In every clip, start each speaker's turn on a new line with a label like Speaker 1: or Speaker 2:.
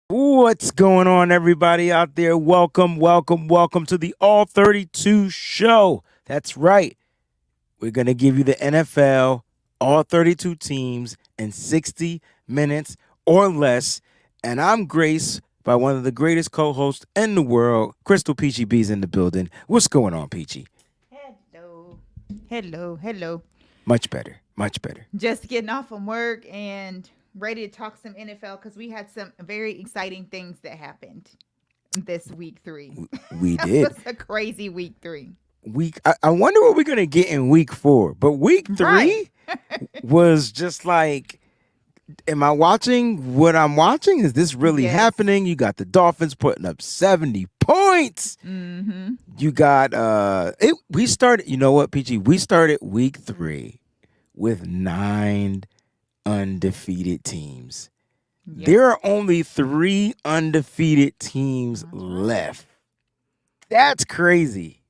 Speaker 1: What's going on, everybody out there? Welcome to the All 32 show. That's right. We're going to give you the NFL, all 32 teams in 60 minutes or less. And I'm graced by one of the greatest co-hosts in the world, Crystal Peachy B's in the building. What's going on, Peachy?
Speaker 2: Hello.
Speaker 1: Much better.
Speaker 2: Just getting off from work and ready to talk some NFL because we had some very exciting things that happened this week 3.
Speaker 1: We did.
Speaker 2: It was a crazy week 3.
Speaker 1: I wonder what we're going to get in week 4. But week 3
Speaker 2: Right.
Speaker 1: was just like, am I watching what I'm watching? Is this really happening? You got the Dolphins putting up 70 points.
Speaker 2: Mm-hmm.
Speaker 1: You got we started, you know what, PG? We started week 3 with 9 undefeated teams. Yep. There are only 3 undefeated teams left. That's crazy.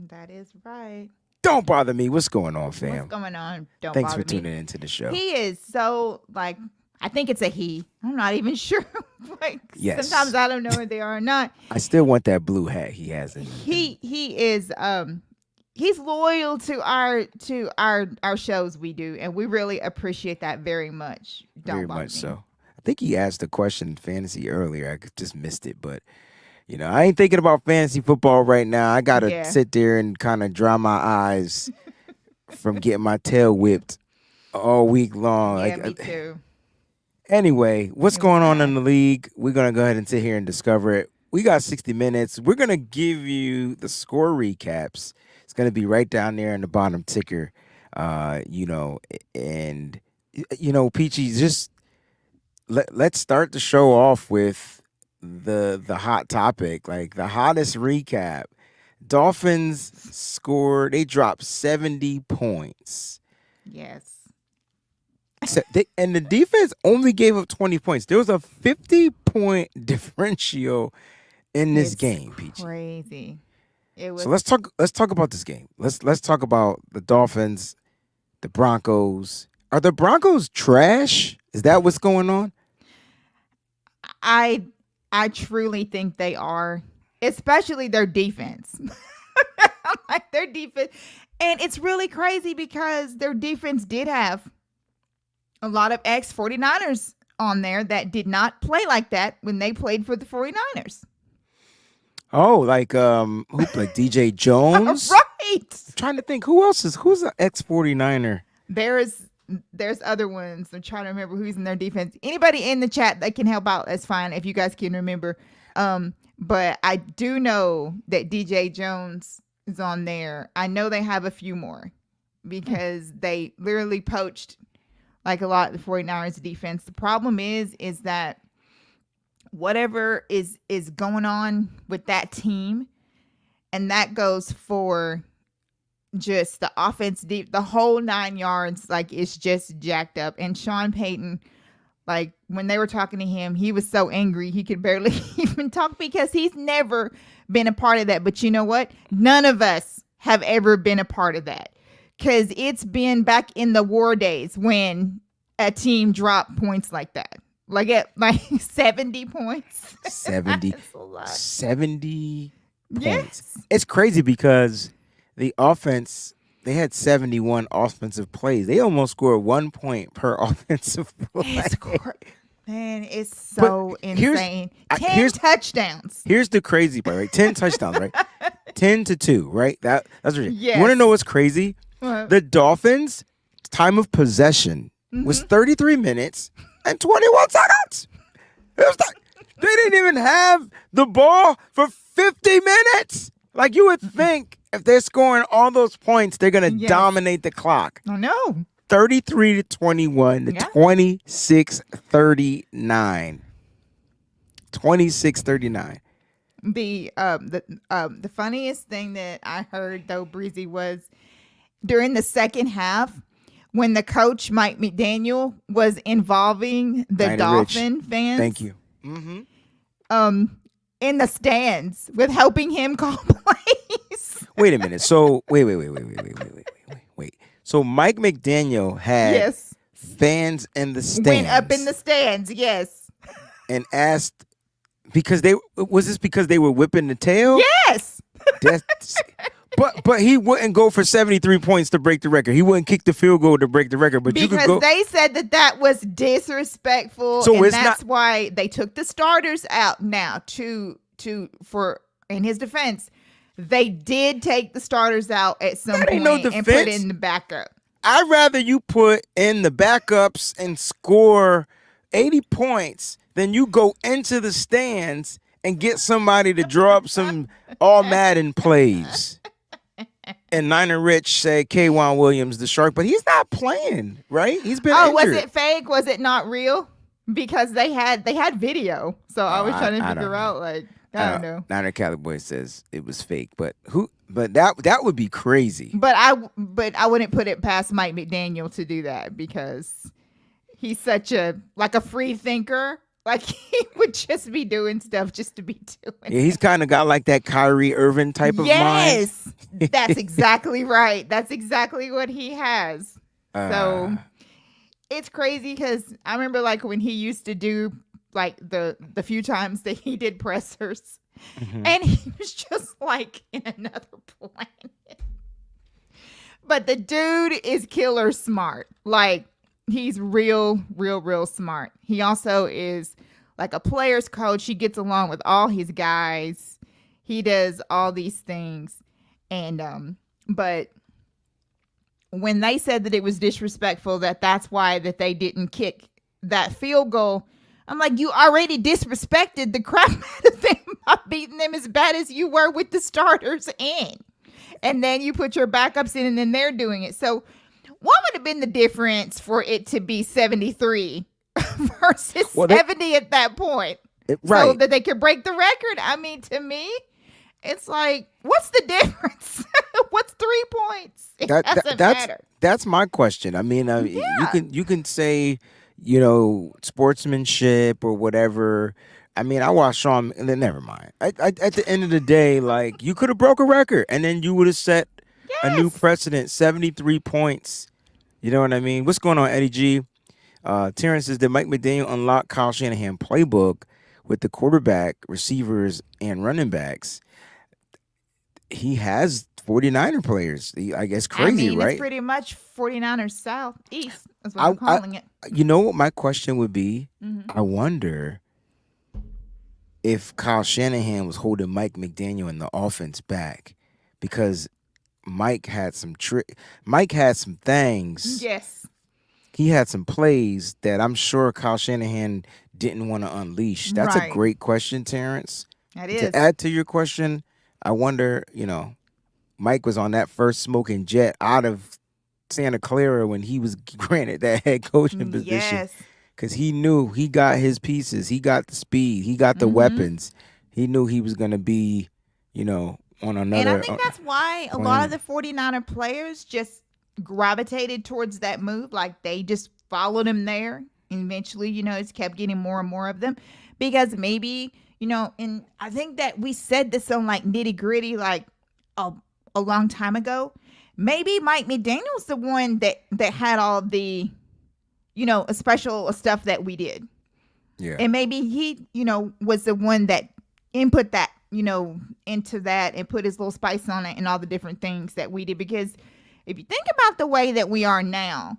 Speaker 2: That is right.
Speaker 1: Don't bother me. What's going on, fam?
Speaker 2: What's going on?
Speaker 1: Thanks for tuning into the show.
Speaker 2: He is so, like, I think it's a he. I'm not even sure.
Speaker 1: Yes.
Speaker 2: Sometimes I don't know if they are or not.
Speaker 1: I still want that blue hat he has in.
Speaker 2: He is he's loyal to our shows we do, and we really appreciate that very much.
Speaker 1: Very much so. I think he asked a question in fantasy earlier. I just missed it, but you know, I ain't thinking about fantasy football right now. I gotta sit there and kind of dry my eyes from getting my tail whipped all week long.
Speaker 2: Yeah, me too.
Speaker 1: Anyway, what's going on in the league? We're gonna go ahead and sit here and discover it. We got 60 minutes. We're gonna give you the score recaps. It's going to be right down there in the bottom ticker, and, Peachy, just let's start the show off with the hot topic, like the hottest recap. Dolphins scored, they dropped 70 points.
Speaker 2: Yes.
Speaker 1: And the defense only gave up 20 points. There was a 50-point differential in this game, Peachy.
Speaker 2: Crazy.
Speaker 1: So let's talk about this game. Let's talk about the Dolphins, the Broncos. Are the Broncos trash? Is that what's going on?
Speaker 2: I truly think they are, especially their defense. Like their defense, and it's really crazy because their defense did have a lot of ex-49ers on there that did not play like that when they played for the 49ers.
Speaker 1: Oh, like who played DJ Jones?
Speaker 2: Right.
Speaker 1: I'm trying to think who's an ex-49er?
Speaker 2: There's other ones. I'm trying to remember who's in their defense. Anybody in the chat that can help out, that's fine if you guys can remember. But I do know that DJ Jones is on there. I know they have a few more because they literally poached like a lot of the 49ers defense. The problem is that whatever is going on with that team, and that goes for just the offense, the whole 9 yards, like it's just jacked up. And Sean Payton, like when they were talking to him, he was so angry he could barely even talk because he's never been a part of that. But you know what? None of us have ever been a part of that because it's been back in the war days when a team dropped points like that. Like at 70 points.
Speaker 1: 70.
Speaker 2: That's a lot.
Speaker 1: 70 points.
Speaker 2: Yes.
Speaker 1: It's crazy because the offense, they had 71 offensive plays. They almost scored 1 point per offensive play.
Speaker 2: Man, it's so insane. 10 touchdowns.
Speaker 1: Here's the crazy part, right? 10 touchdowns, right? 10-2, right? That's what
Speaker 2: yes.
Speaker 1: You want to know what's crazy?
Speaker 2: What?
Speaker 1: The Dolphins' time of possession was 33 minutes and 21 seconds. It was like, they didn't even have the ball for 50 minutes. Like you would think if they're scoring all those points, they're going to dominate the clock.
Speaker 2: I know.
Speaker 1: 33-21 to 26-39. 26-39.
Speaker 2: The funniest thing that I heard though, Breezy, was during the second half when the coach Mike McDaniel was involving the
Speaker 1: Niner
Speaker 2: Dolphin
Speaker 1: Rich.
Speaker 2: fans.
Speaker 1: Thank you. Mm-hmm.
Speaker 2: In the stands with helping him call plays.
Speaker 1: Wait a minute. So wait. So Mike McDaniel had
Speaker 2: Yes.
Speaker 1: fans in the stands.
Speaker 2: Went up in the stands, yes.
Speaker 1: And asked because they were whipping the tail?
Speaker 2: Yes.
Speaker 1: But he wouldn't go for 73 points to break the record. He wouldn't kick the field goal to break the record. But
Speaker 2: because
Speaker 1: you could go.
Speaker 2: They said that was disrespectful,
Speaker 1: So
Speaker 2: and that's why they took the starters out now for in his defense. They did take the starters out at some point and put in the backup.
Speaker 1: I'd rather you put in the backups and score 80 points than you go into the stands and get somebody to draw up some all Madden plays. And Niner Rich said K'Wan Williams the shark, but he's not playing, right? He's been injured.
Speaker 2: Was it fake? Was it not real? Because they had video. So I was trying to figure out, like, I don't know.
Speaker 1: Niner Cowboy says it was fake, but that would be crazy.
Speaker 2: But I wouldn't put it past Mike McDaniel to do that because he's such a free thinker. Like, he would just be doing stuff just to be doing it.
Speaker 1: Yeah, he's kind of got like that Kyrie Irving type of mind.
Speaker 2: Yes, that's exactly right. That's exactly what he has. So it's crazy because I remember like when he used to do like the few times that he did pressers, and he was just like in another planet. But the dude is killer smart. Like, he's real smart. He also is like a player's coach. He gets along with all his guys. He does all these things. And but when they said that it was disrespectful, that's why that they didn't kick that field goal, I'm like, you already disrespected the crap out of them by beating them as bad as you were with the starters in. And then you put your backups in and then they're doing it. So what would have been the difference for it to be 73 versus 70 at that point?
Speaker 1: Right.
Speaker 2: So that they could break the record? I mean, to me, it's like, what's the difference? What's 3 points? It doesn't matter.
Speaker 1: That's my question. I mean, you can say, sportsmanship or whatever. I mean, I watched Sean, and then never mind. At the end of the day, like, you could have broke a record, and then you would have set a new precedent, 73 points. You know what I mean? What's going on, Eddie G? Terrence says that Mike McDaniel unlocked Kyle Shanahan playbook with the quarterback, receivers, and running backs. He has 49er players. I guess crazy, right?
Speaker 2: It's pretty much 49ers Southeast. That's what I'm calling it.
Speaker 1: You know what my question would be? I wonder if Kyle Shanahan was holding Mike McDaniel in the offense back because Mike had some things.
Speaker 2: Yes.
Speaker 1: He had some plays that I'm sure Kyle Shanahan didn't want to unleash. That's a great question, Terrence.
Speaker 2: That is.
Speaker 1: To add to your question, I wonder, Mike was on that first smoking jet out of Santa Clara when he was granted that head coaching position.
Speaker 2: Yes.
Speaker 1: Because he knew he got his pieces. He got the speed. He got the weapons. He knew he was going to be, on another.
Speaker 2: And I think that's why a lot of the 49er players just gravitated towards that move. Like, they just followed him there. And eventually, it's kept getting more and more of them. Because maybe, and I think that we said this on like Nitty Gritty like a long time ago. Maybe Mike McDaniel's the one that had all the a special stuff that we did.
Speaker 1: Yeah.
Speaker 2: And maybe he, was the one that input that, into that and put his little spice on it and all the different things that we did. Because if you think about the way that we are now,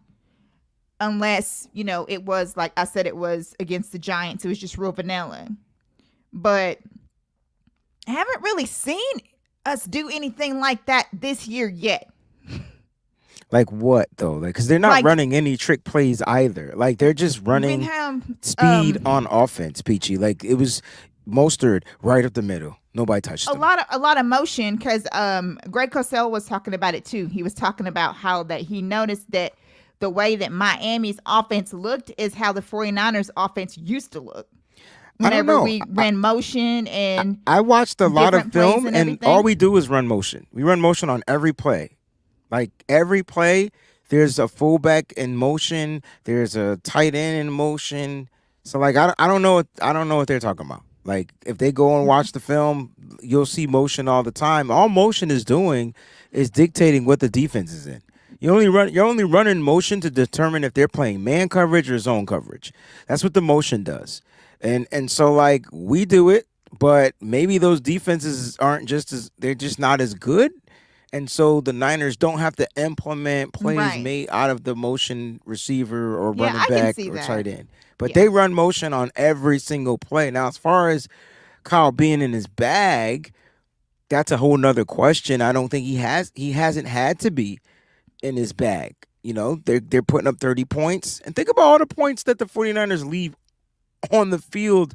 Speaker 2: unless, it was like I said, it was against the Giants, it was just real vanilla. But I haven't really seen us do anything like that this year yet.
Speaker 1: Like what though? Like, because they're not running any trick plays either. Like, they're just running speed on offense, Peachy. Like, it was Mostert right up the middle. Nobody touched him.
Speaker 2: A lot of motion because Greg Cosell was talking about it too. He was talking about how that he noticed that the way that Miami's offense looked is how the 49ers offense used to look. Whenever we ran motion and
Speaker 1: I watched a lot of film and all we do is run motion. We run motion on every play. Like, every play, There's a fullback in motion. There's a tight end in motion. So like I don't know I don't know what they're talking about. Like if they go and watch the film, you'll see motion all the time. All motion is doing is dictating what the defense is in. You're only running motion to determine if they're playing man coverage or zone coverage. That's what the motion does. And so like we do it, but maybe those defenses aren't just as they're just not as good. And so the Niners don't have to implement plays
Speaker 2: Right.
Speaker 1: made out of the motion receiver or
Speaker 2: Yeah,
Speaker 1: running
Speaker 2: I can
Speaker 1: back
Speaker 2: see
Speaker 1: or
Speaker 2: that.
Speaker 1: tight end. But
Speaker 2: Yeah.
Speaker 1: they run motion on every single play. Now, as far as Kyle being in his bag, that's a whole nother question. I don't think he hasn't had to be in his bag. They're putting up 30 points. And think about all the points that the 49ers leave on the field.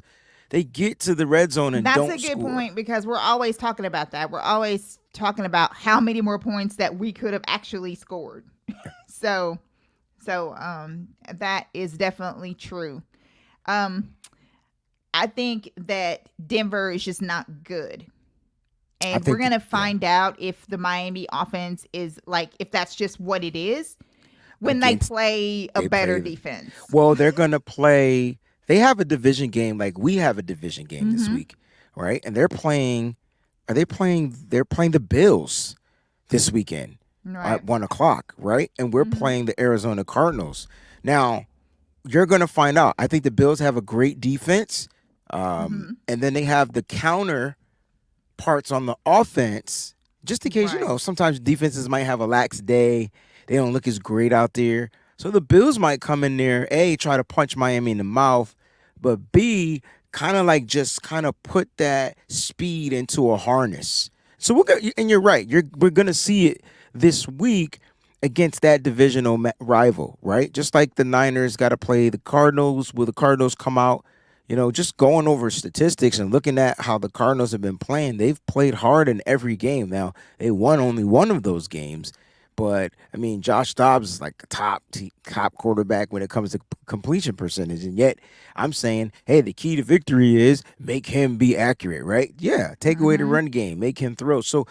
Speaker 1: They get to the red zone and
Speaker 2: That's
Speaker 1: don't
Speaker 2: a good
Speaker 1: score.
Speaker 2: point because we're always talking about that. We're always talking about how many more points that we could have actually scored. So that is definitely true. Um I think that Denver is just not good.
Speaker 1: I
Speaker 2: And we're
Speaker 1: think,
Speaker 2: going to
Speaker 1: yeah,
Speaker 2: find out if the Miami offense is like if that's just what it is when they
Speaker 1: against
Speaker 2: play a
Speaker 1: they
Speaker 2: better
Speaker 1: play.
Speaker 2: defense.
Speaker 1: Well, they're gonna play. They have a division game, like we have a division game this
Speaker 2: Mhm.
Speaker 1: week, right? And they're playing. Are they playing? They're playing the Bills this weekend
Speaker 2: Right.
Speaker 1: at 1 o'clock, right? And we're
Speaker 2: Mhm.
Speaker 1: playing the Arizona Cardinals. Now you're gonna find out. I think the Bills have a great defense,
Speaker 2: Mhm.
Speaker 1: and then they have the counter parts on the offense, just in case,
Speaker 2: Right.
Speaker 1: sometimes defenses might have a lax day. They don't look as great out there. So the Bills might come in there, A, try to punch Miami in the mouth, but B, kind of like just kind of put that speed into a harness. So and you're right. We're gonna see it this week against that divisional rival, right? Just like the Niners got to play the Cardinals. Will the Cardinals come out? Just going over statistics and looking at how the Cardinals have been playing, they've played hard in every game. Now, they won only one of those games, but I mean, Josh Dobbs is like a top quarterback when it comes to completion percentage. And yet, I'm saying, hey, the key to victory is make him be accurate, right? Yeah, take away the
Speaker 2: Mhm.
Speaker 1: run game, make him throw. So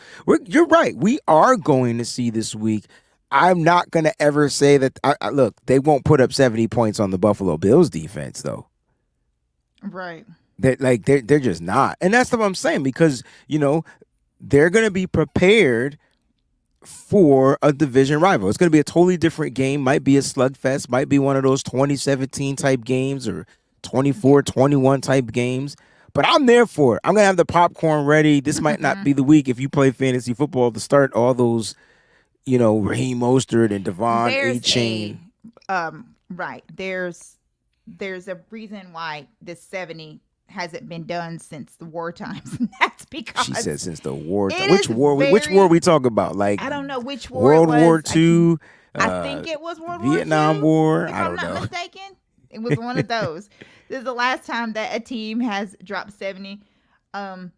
Speaker 1: you're right. We are going to see this week. I'm not going to ever say that. Look, they won't put up 70 points on the Buffalo Bills defense, though.
Speaker 2: Right.
Speaker 1: They're just not, and that's what I'm saying because they're gonna be prepared for a division rival. It's gonna be a totally different game. Might be a slugfest. Might be one of those 2017 type games or
Speaker 2: Yeah.
Speaker 1: 24-21 type games. But I'm there for it. I'm gonna have the popcorn ready. This might not be the week if you play fantasy football to start all those Raheem Mostert and Devon A.
Speaker 2: There's a
Speaker 1: Chain.
Speaker 2: right. There's a reason why this 70 hasn't been done since the war times. And that's
Speaker 1: She said
Speaker 2: because
Speaker 1: since the war time.
Speaker 2: it
Speaker 1: Which
Speaker 2: is
Speaker 1: war? Which war
Speaker 2: very
Speaker 1: we talk about? Like
Speaker 2: I don't know which war it
Speaker 1: World War
Speaker 2: was.
Speaker 1: II,
Speaker 2: I think it was World War
Speaker 1: Vietnam
Speaker 2: II,
Speaker 1: War.
Speaker 2: if
Speaker 1: I
Speaker 2: I'm
Speaker 1: don't
Speaker 2: not
Speaker 1: know.
Speaker 2: mistaken. It was one of those. This is the last time that a team has dropped 70 on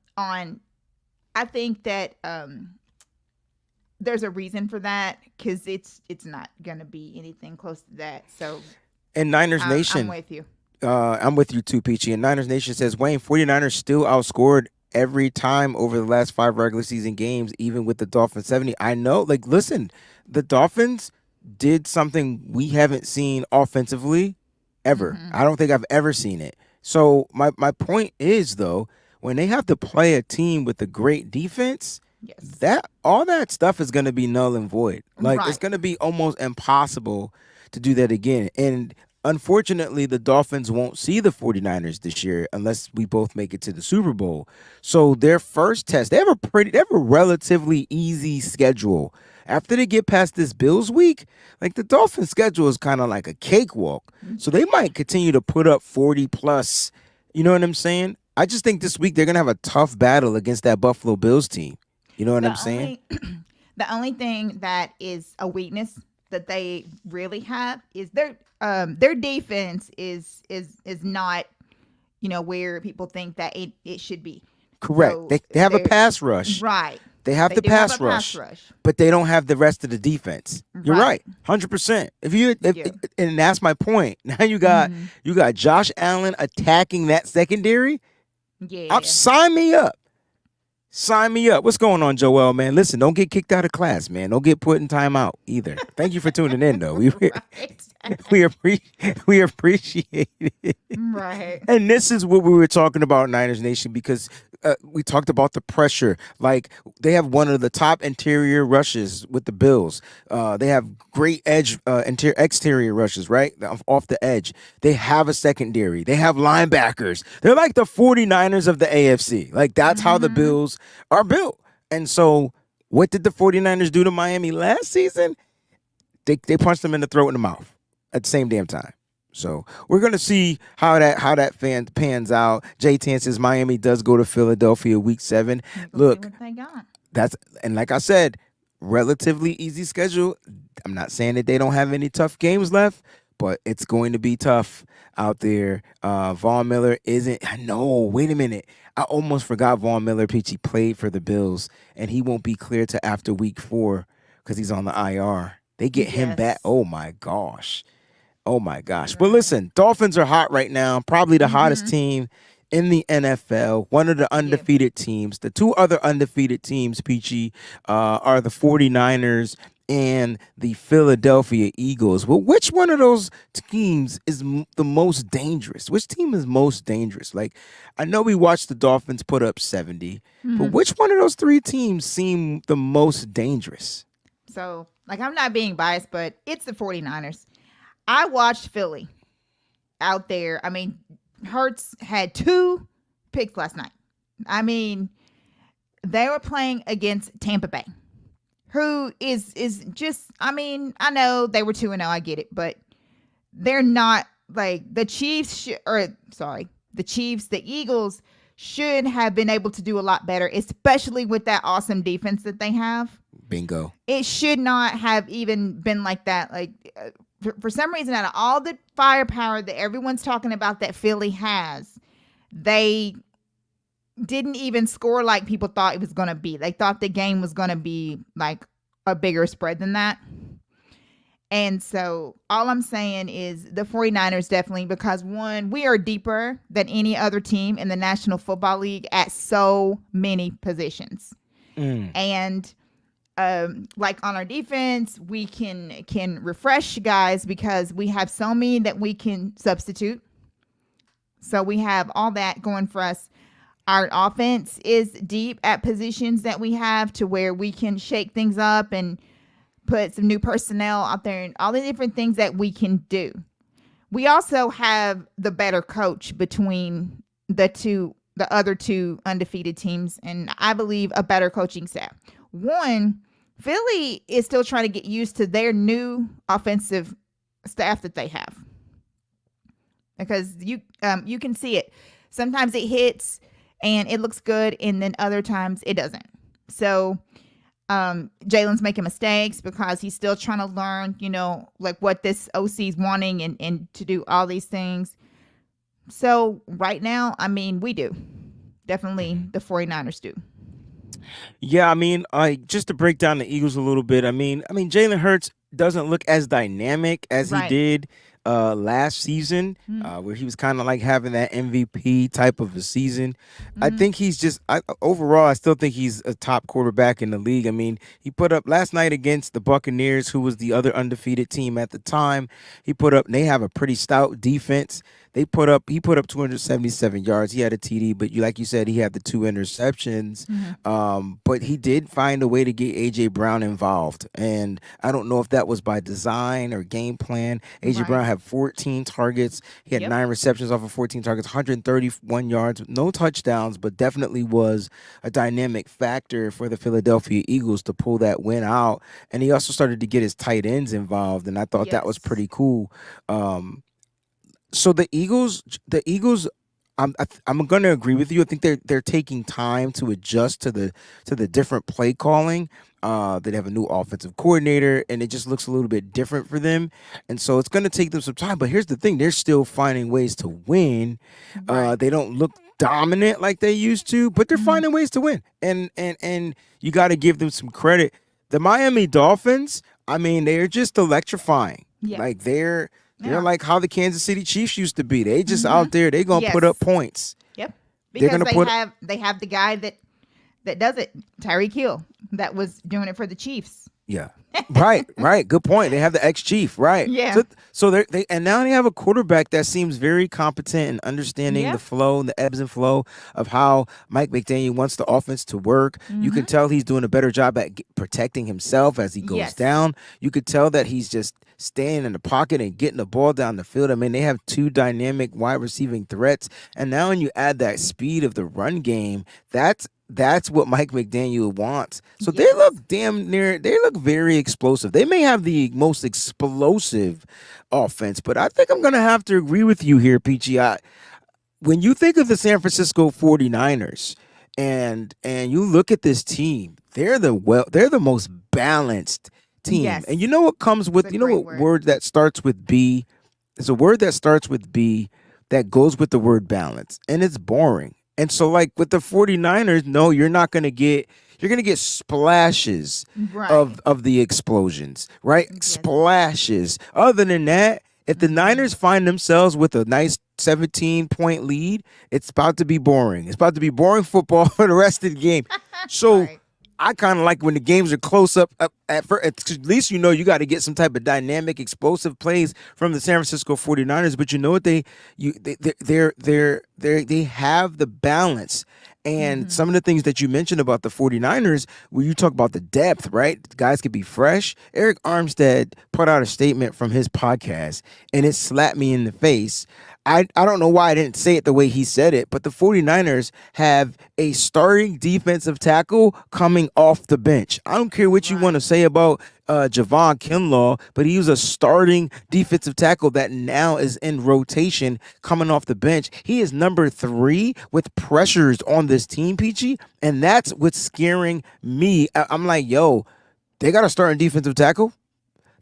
Speaker 2: I think that there's a reason for that because it's not gonna be anything close to that. So
Speaker 1: And Niners
Speaker 2: I'm
Speaker 1: Nation,
Speaker 2: with you.
Speaker 1: I'm with you too, Peachy. And Niners Nation says, Wayne, 49ers still outscored every time over the last 5 regular season games, even with the Dolphins 70. I know, like, listen, the Dolphins did something we haven't seen offensively ever.
Speaker 2: Hmm.
Speaker 1: I don't think I've ever seen it. So my point is, though, when they have to play a team with a great defense,
Speaker 2: Yes.
Speaker 1: that all that stuff is going to be null and void. Like it's
Speaker 2: Right.
Speaker 1: going to be almost impossible to do that again. And unfortunately, the Dolphins won't see the 49ers this year unless we both make it to the Super Bowl. So their first test, they have a relatively easy schedule. After they get past this Bills week, like the Dolphins schedule is kind of like a cakewalk. So they might continue to put up 40 plus. You know what I'm saying? I just think this week they're going to have a tough battle against that Buffalo Bills team. You know what I'm
Speaker 2: The
Speaker 1: saying?
Speaker 2: only the only thing that is a weakness that they really have is their defense is not where people think that it should be.
Speaker 1: Correct.
Speaker 2: So
Speaker 1: They have a
Speaker 2: they're
Speaker 1: pass rush.
Speaker 2: right.
Speaker 1: They have
Speaker 2: They
Speaker 1: the
Speaker 2: do have
Speaker 1: pass
Speaker 2: a pass
Speaker 1: rush,
Speaker 2: rush.
Speaker 1: but they don't have the rest of the defense. You're
Speaker 2: Right.
Speaker 1: right, 100%.
Speaker 2: Yeah.
Speaker 1: And that's my point. Now
Speaker 2: Mhm.
Speaker 1: you got Josh Allen attacking that secondary.
Speaker 2: Yeah.
Speaker 1: Sign me up. Sign me up. What's going on, Joel, man? Listen, don't get kicked out of class, man. Don't get put in timeout either. Thank you for tuning in, though.
Speaker 2: Right.
Speaker 1: We appreciate it.
Speaker 2: Right.
Speaker 1: And this is what we were talking about, Niners Nation, because we talked about the pressure. Like, they have one of the top interior rushes with the Bills. They have great exterior rushes, right? Off the edge. They have a secondary. They have linebackers. They're like the 49ers of the AFC. Like, that's how the
Speaker 2: Mm-hmm.
Speaker 1: Bills are built. And so, what did the 49ers do to Miami last season? They punched them in the throat and the mouth at the same damn time. So we're gonna see how that fan pans out. J10 says Miami does go to Philadelphia week 7.
Speaker 2: We'll go see
Speaker 1: Look,
Speaker 2: what they got.
Speaker 1: that's and like I said, relatively easy schedule. I'm not saying that they don't have any tough games left, but it's going to be tough out there. Vaughn Miller isn't. I know. Wait a minute. I almost forgot Vaughn Miller. Peachy played for the Bills, and he won't be clear to after week 4 because he's on the IR. They get him back.
Speaker 2: Yes.
Speaker 1: Oh my gosh. Oh my gosh. But
Speaker 2: Right.
Speaker 1: listen, Dolphins are hot right now. Probably the hottest
Speaker 2: Mm-hmm.
Speaker 1: team in the NFL. One of the
Speaker 2: Yep.
Speaker 1: undefeated teams. The two other undefeated teams, Peachy, are the 49ers and the Philadelphia Eagles. Well, which one of those teams is the most dangerous? Which team is most dangerous? Like, I know we watched the Dolphins put up 70, but
Speaker 2: Mm-hmm.
Speaker 1: which one of those three teams seem the most dangerous?
Speaker 2: So, like, I'm not being biased, but it's the 49ers. I watched Philly out there. I mean, Hurts had 2 picks last night. I mean, they were playing against Tampa Bay, who is just. I mean, I know they were 2-0. I get it, but they're not like the Chiefs. The Chiefs, the Eagles should have been able to do a lot better, especially with that awesome defense that they have.
Speaker 1: Bingo.
Speaker 2: It should not have even been like that. Like, for some reason, out of all the firepower that everyone's talking about that Philly has, they didn't even score like people thought it was going to be. They thought the game was going to be like a bigger spread than that. And so all I'm saying is the 49ers definitely, because one, we are deeper than any other team in the National Football League at so many positions. And like on our defense, we can refresh guys because we have so many that we can substitute. So we have all that going for us. Our offense is deep at positions that we have to where we can shake things up and put some new personnel out there and all the different things that we can do. We also have the better coach between the other 2 undefeated teams, and I believe a better coaching staff. One, Philly is still trying to get used to their new offensive staff that they have, because you can see it. Sometimes it hits and it looks good, and then other times it doesn't. So Jalen's making mistakes because he's still trying to learn, like what this OC is wanting and to do all these things. So right now, I mean, we do. Definitely the 49ers do.
Speaker 1: Yeah, I mean, just to break down the Eagles a little bit. I mean, Jalen Hurts doesn't look as dynamic as he
Speaker 2: Right.
Speaker 1: did last season, where he was kind of like having that MVP type of a season. I think he's just overall, I still think he's a top quarterback in the league. I mean, he put up last night against the Buccaneers, who was the other undefeated team at the time. They have a pretty stout defense. He put up 277 yards. He had a TD, but like you said, he had the 2 interceptions. But he did find a way to get AJ Brown involved, and I don't know if that was by design or game plan. AJ
Speaker 2: Right.
Speaker 1: Brown had 14 targets. He had
Speaker 2: Yep.
Speaker 1: 9 receptions off of 14 targets, 131 yards, no touchdowns, but definitely was a dynamic factor for the Philadelphia Eagles to pull that win out. And he also started to get his tight ends involved, and I thought that was
Speaker 2: Yes.
Speaker 1: pretty cool. So the Eagles, I'm going to agree with you. I think they're taking time to adjust to the different play calling. They have a new offensive coordinator, and it just looks a little bit different for them. And so it's going to take them some time. But here's the thing: they're still finding ways to win.
Speaker 2: Right.
Speaker 1: They don't look dominant like they used to, but they're finding ways to win. And you got to give them some credit. The Miami Dolphins, I mean, they're just electrifying.
Speaker 2: Yeah.
Speaker 1: Like they're
Speaker 2: Yeah.
Speaker 1: like how the Kansas City Chiefs used to be. They just out there. They're gonna put up
Speaker 2: Yes.
Speaker 1: points.
Speaker 2: Yep.
Speaker 1: They're
Speaker 2: Because
Speaker 1: gonna put.
Speaker 2: they have the guy that that does it. Tyreek Hill that was doing it for the Chiefs.
Speaker 1: Yeah. Right. Good point. They have the ex-chief, right?
Speaker 2: Yeah.
Speaker 1: So they and now they have a quarterback that seems very competent in understanding
Speaker 2: Yeah.
Speaker 1: the flow and the ebbs and flow of how Mike McDaniel wants the offense to work. You
Speaker 2: Mm-hmm.
Speaker 1: can tell he's doing a better job at protecting himself as he goes
Speaker 2: Yes.
Speaker 1: down. You could tell that he's just staying in the pocket and getting the ball down the field. I mean, they have two dynamic wide receiving threats, and now when you add that speed of the run game, that's what Mike McDaniel wants. So they
Speaker 2: Yes.
Speaker 1: look they look very explosive. They may have the most explosive offense, but I think I'm going to have to agree with you here, Peachy. When you think of the San Francisco 49ers and you look at this team, they're the most balanced team.
Speaker 2: Yes.
Speaker 1: And you know what comes with,
Speaker 2: It's a
Speaker 1: you know
Speaker 2: great
Speaker 1: what
Speaker 2: word.
Speaker 1: word that starts with B? It's a word that starts with B that goes with the word balance, and it's boring. And so like with the 49ers, no, you're going to get splashes
Speaker 2: Right.
Speaker 1: of the explosions, right?
Speaker 2: Yes.
Speaker 1: Splashes. Other than that, if the Niners find themselves with a nice 17-point lead, it's about to be boring. It's about to be boring football for the rest of the game. So
Speaker 2: Right.
Speaker 1: I kind of like when the games are close up at first. At least you know you got to get some type of dynamic, explosive plays from the San Francisco 49ers. But you know what they have the balance. And some of the things that you mentioned about the 49ers, where you talk about the depth, right? Guys could be fresh. Eric Armstead put out a statement from his podcast, and it slapped me in the face. I don't know why I didn't say it the way he said it, but the 49ers have a starting defensive tackle coming off the bench. I don't care what you want to say about Javon Kinlaw, but he was a starting defensive tackle that now is in rotation coming off the bench. He is number 3 with pressures on this team, Peachy, and that's what's scaring me. I'm like, yo, they got a starting defensive tackle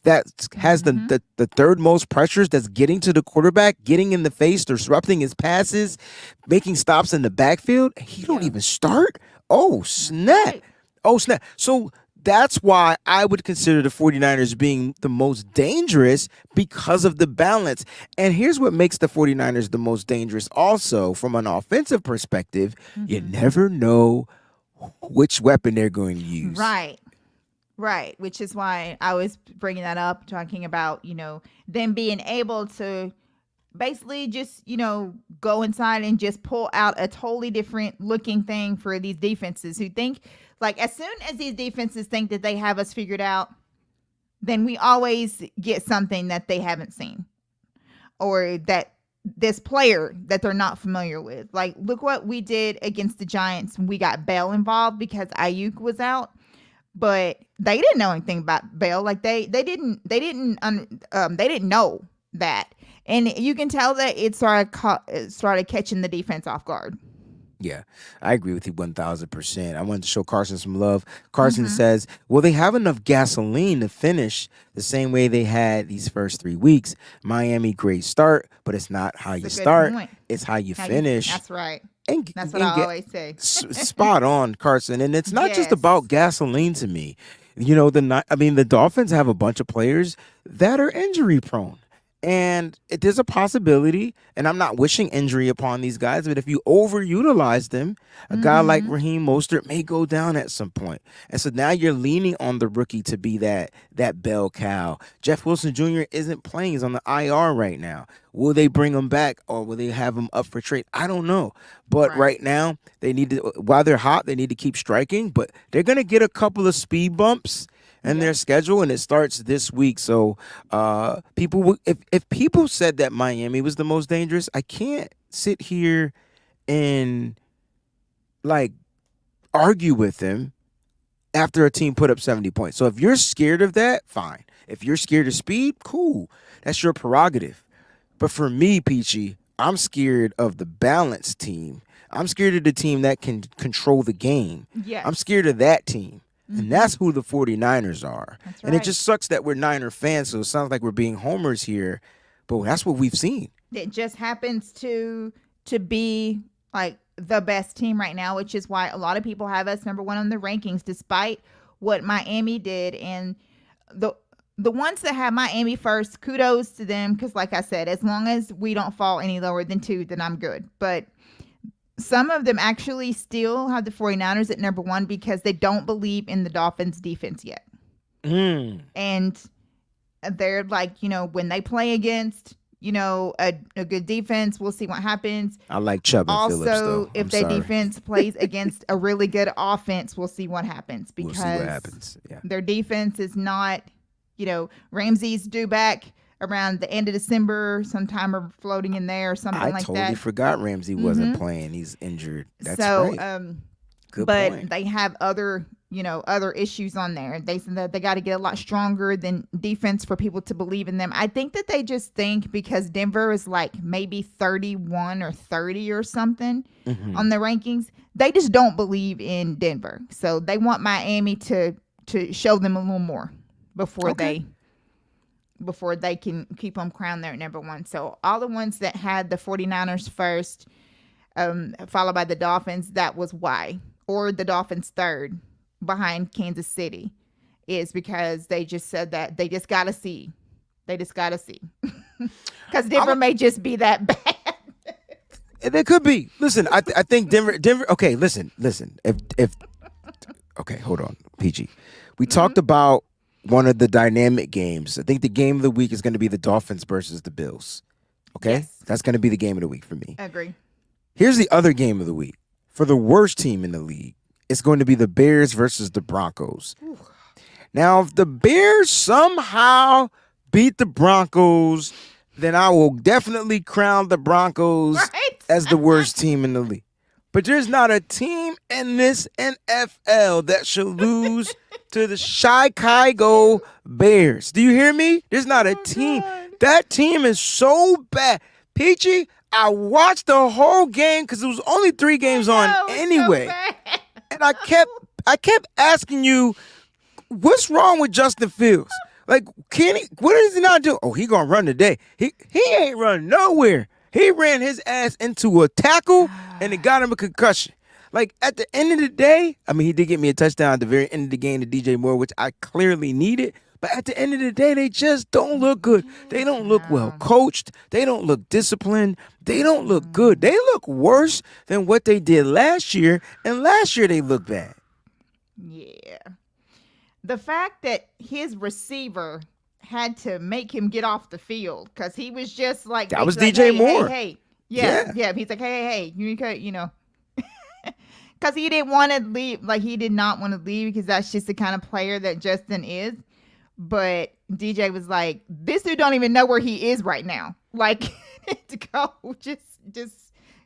Speaker 1: that has the third most pressures, that's getting to the quarterback, getting in the face, disrupting his passes, making stops in the backfield. He don't even start. Oh, snap.
Speaker 2: Right.
Speaker 1: Oh, snap. So that's why I would consider the 49ers being the most dangerous, because of the balance. And here's what makes the 49ers the most dangerous also from an offensive perspective. You never know which weapon they're going to use.
Speaker 2: Right. Right. Which is why I was bringing that up, talking about, them being able to basically just, go inside and just pull out a totally different looking thing for these defenses who think, like, as soon as these defenses think that they have us figured out, then we always get something that they haven't seen, or that this player that they're not familiar with. Like, look what we did against the Giants when we got Bell involved because Ayuk was out. But they didn't know anything about Bell. Like they didn't know that, and you can tell that it started catching the defense off guard.
Speaker 1: Yeah, I agree with you 1,000%. I wanted to show Carson some love. Carson says, "Well, they have enough gasoline to finish the same way they had these first 3 weeks. Miami, great start, but it's not how you start; it's how you finish."
Speaker 2: That's right.
Speaker 1: And
Speaker 2: That's what I always say.
Speaker 1: Spot on, Carson. And it's not just
Speaker 2: Yes.
Speaker 1: about gasoline to me. The Dolphins have a bunch of players that are injury prone. And there's a possibility, and I'm not wishing injury upon these guys, but if you overutilize them, a guy like Raheem Mostert may go down at some point. And so now you're leaning on the rookie to be that bell cow. Jeff Wilson Jr. isn't playing. He's on the IR right now. Will they bring him back, or will they have him up for trade? I don't know. But right now, they need to, while they're hot, they need to keep striking. But they're going to get a couple of speed bumps in their schedule, and it starts this week. So if people said that Miami was the most dangerous, I can't sit here and like argue with them after a team put up 70 points. So if you're scared of that, fine. If you're scared of speed, cool. That's your prerogative. But for me, Peachy, I'm scared of the balanced team. I'm scared of the team that can control the game.
Speaker 2: Yes.
Speaker 1: I'm scared of that team. And that's who the 49ers are.
Speaker 2: That's
Speaker 1: and it
Speaker 2: right.
Speaker 1: just sucks that we're Niner fans, so it sounds like we're being homers here. But that's what we've seen.
Speaker 2: It just happens to be like the best team right now, which is why a lot of people have us number 1 on the rankings, despite what Miami did. And the ones that have Miami first, kudos to them, because like I said, as long as we don't fall any lower than 2, then I'm good. But some of them actually still have the 49ers at number 1 because they don't believe in the Dolphins defense yet. And they're like, when they play against, a good defense, we'll see what happens.
Speaker 1: I like Chubb and Phillips, though.
Speaker 2: Also, if their defense plays against a really good offense, we'll see what happens. Because
Speaker 1: we'll see what happens. Yeah.
Speaker 2: Their defense is not, Ramsey's due back around the end of December, sometime or floating in there or something like that.
Speaker 1: I totally forgot Ramsey wasn't playing. He's injured. That's right. Good
Speaker 2: but
Speaker 1: point.
Speaker 2: They have other issues on there. They said that they got to get a lot stronger than defense for people to believe in them. I think that they just think because Denver is like maybe 31 or 30 or something on the rankings, they just don't believe in Denver. So they want Miami to show them a little more before they can keep them crowned there at number 1. So all the ones that had the 49ers first, followed by the Dolphins, that was why. Or the Dolphins third behind Kansas City is because they just said that they just got to see. They just got to see. Because Denver may just be that bad.
Speaker 1: It could be. Listen, I think Denver. Okay, listen. If okay, hold on, Peachy. We talked about one of the dynamic games. I think the game of the week is going to be the Dolphins versus the Bills. Okay,
Speaker 2: yes.
Speaker 1: That's going to be the game of the week for me.
Speaker 2: I agree.
Speaker 1: Here's the other game of the week. For the worst team in the league, it's going to be the Bears versus the Broncos. Ooh. Now, if the Bears somehow beat the Broncos, then I will definitely crown the Broncos as the worst team in the league. But there's not a team in this NFL that should lose to the Chicago Bears. Do you hear me? There's not a team. God. That team is so bad. Peachy, I watched the whole game because there was only 3 games on anyway. So and I kept asking you, what's wrong with Justin Fields? Like, what is he not doing? Oh, he gonna run today. He ain't running nowhere. He ran his ass into a tackle and it got him a concussion. Like, at the end of the day, I mean, he did get me a touchdown at the very end of the game to DJ Moore, which I clearly needed. But at the end of the day, they just don't look good. They don't look well coached. They don't look disciplined. They don't look good. They look worse than what they did last year. And last year, they looked bad.
Speaker 2: Yeah. The fact that his receiver had to make him get off the field because he was just like...
Speaker 1: That was DJ Moore.
Speaker 2: Hey. Yeah. He's like, hey, you know... Because he didn't want to leave. Like, he did not want to leave because that's just the kind of player that Justin is. But DJ was like, this dude don't even know where he is right now. Like, to go, just,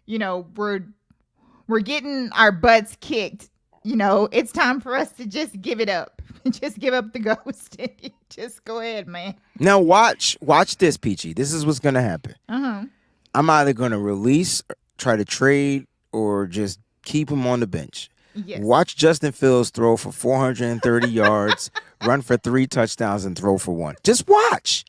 Speaker 2: we're getting our butts kicked. It's time for us to just give it up. Just give up the ghost. Just go ahead, man.
Speaker 1: Now watch this, Peachy. This is what's going to happen. I'm either going to release, try to trade, or just keep him on the bench.
Speaker 2: Yes.
Speaker 1: Watch Justin Fields throw for 430 yards, run for 3 touchdowns, and throw for 1. Just watch.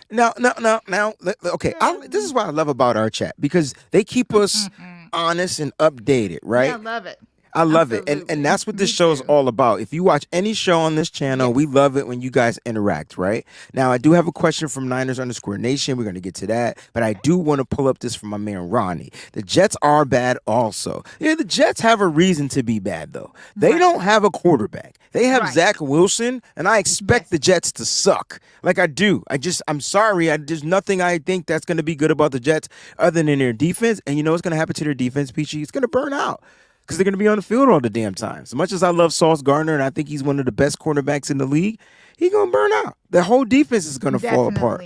Speaker 1: Now. Okay, this is what I love about our chat because they keep us honest and updated, right?
Speaker 2: Yeah, I love it.
Speaker 1: I love it. And that's what this show is all about. If you watch any show on this channel, we love it when you guys interact, right? Now, I do have a question from Niners_Nation. We're going to get to that. But I do want to pull up this from my man, Ronnie. The Jets are bad also. Yeah, the Jets have a reason to be bad, though. They don't have a quarterback. They have Zach Wilson, and I expect the Jets to suck. Like I do. I'm sorry. There's nothing I think that's going to be good about the Jets other than their defense. And you know what's going to happen to their defense, Peachy? It's going to burn out. Because they're going to be on the field all the damn time. As much as I love Sauce Gardner and I think he's one of the best cornerbacks in the league, he's going to burn out. The whole defense is going to fall apart.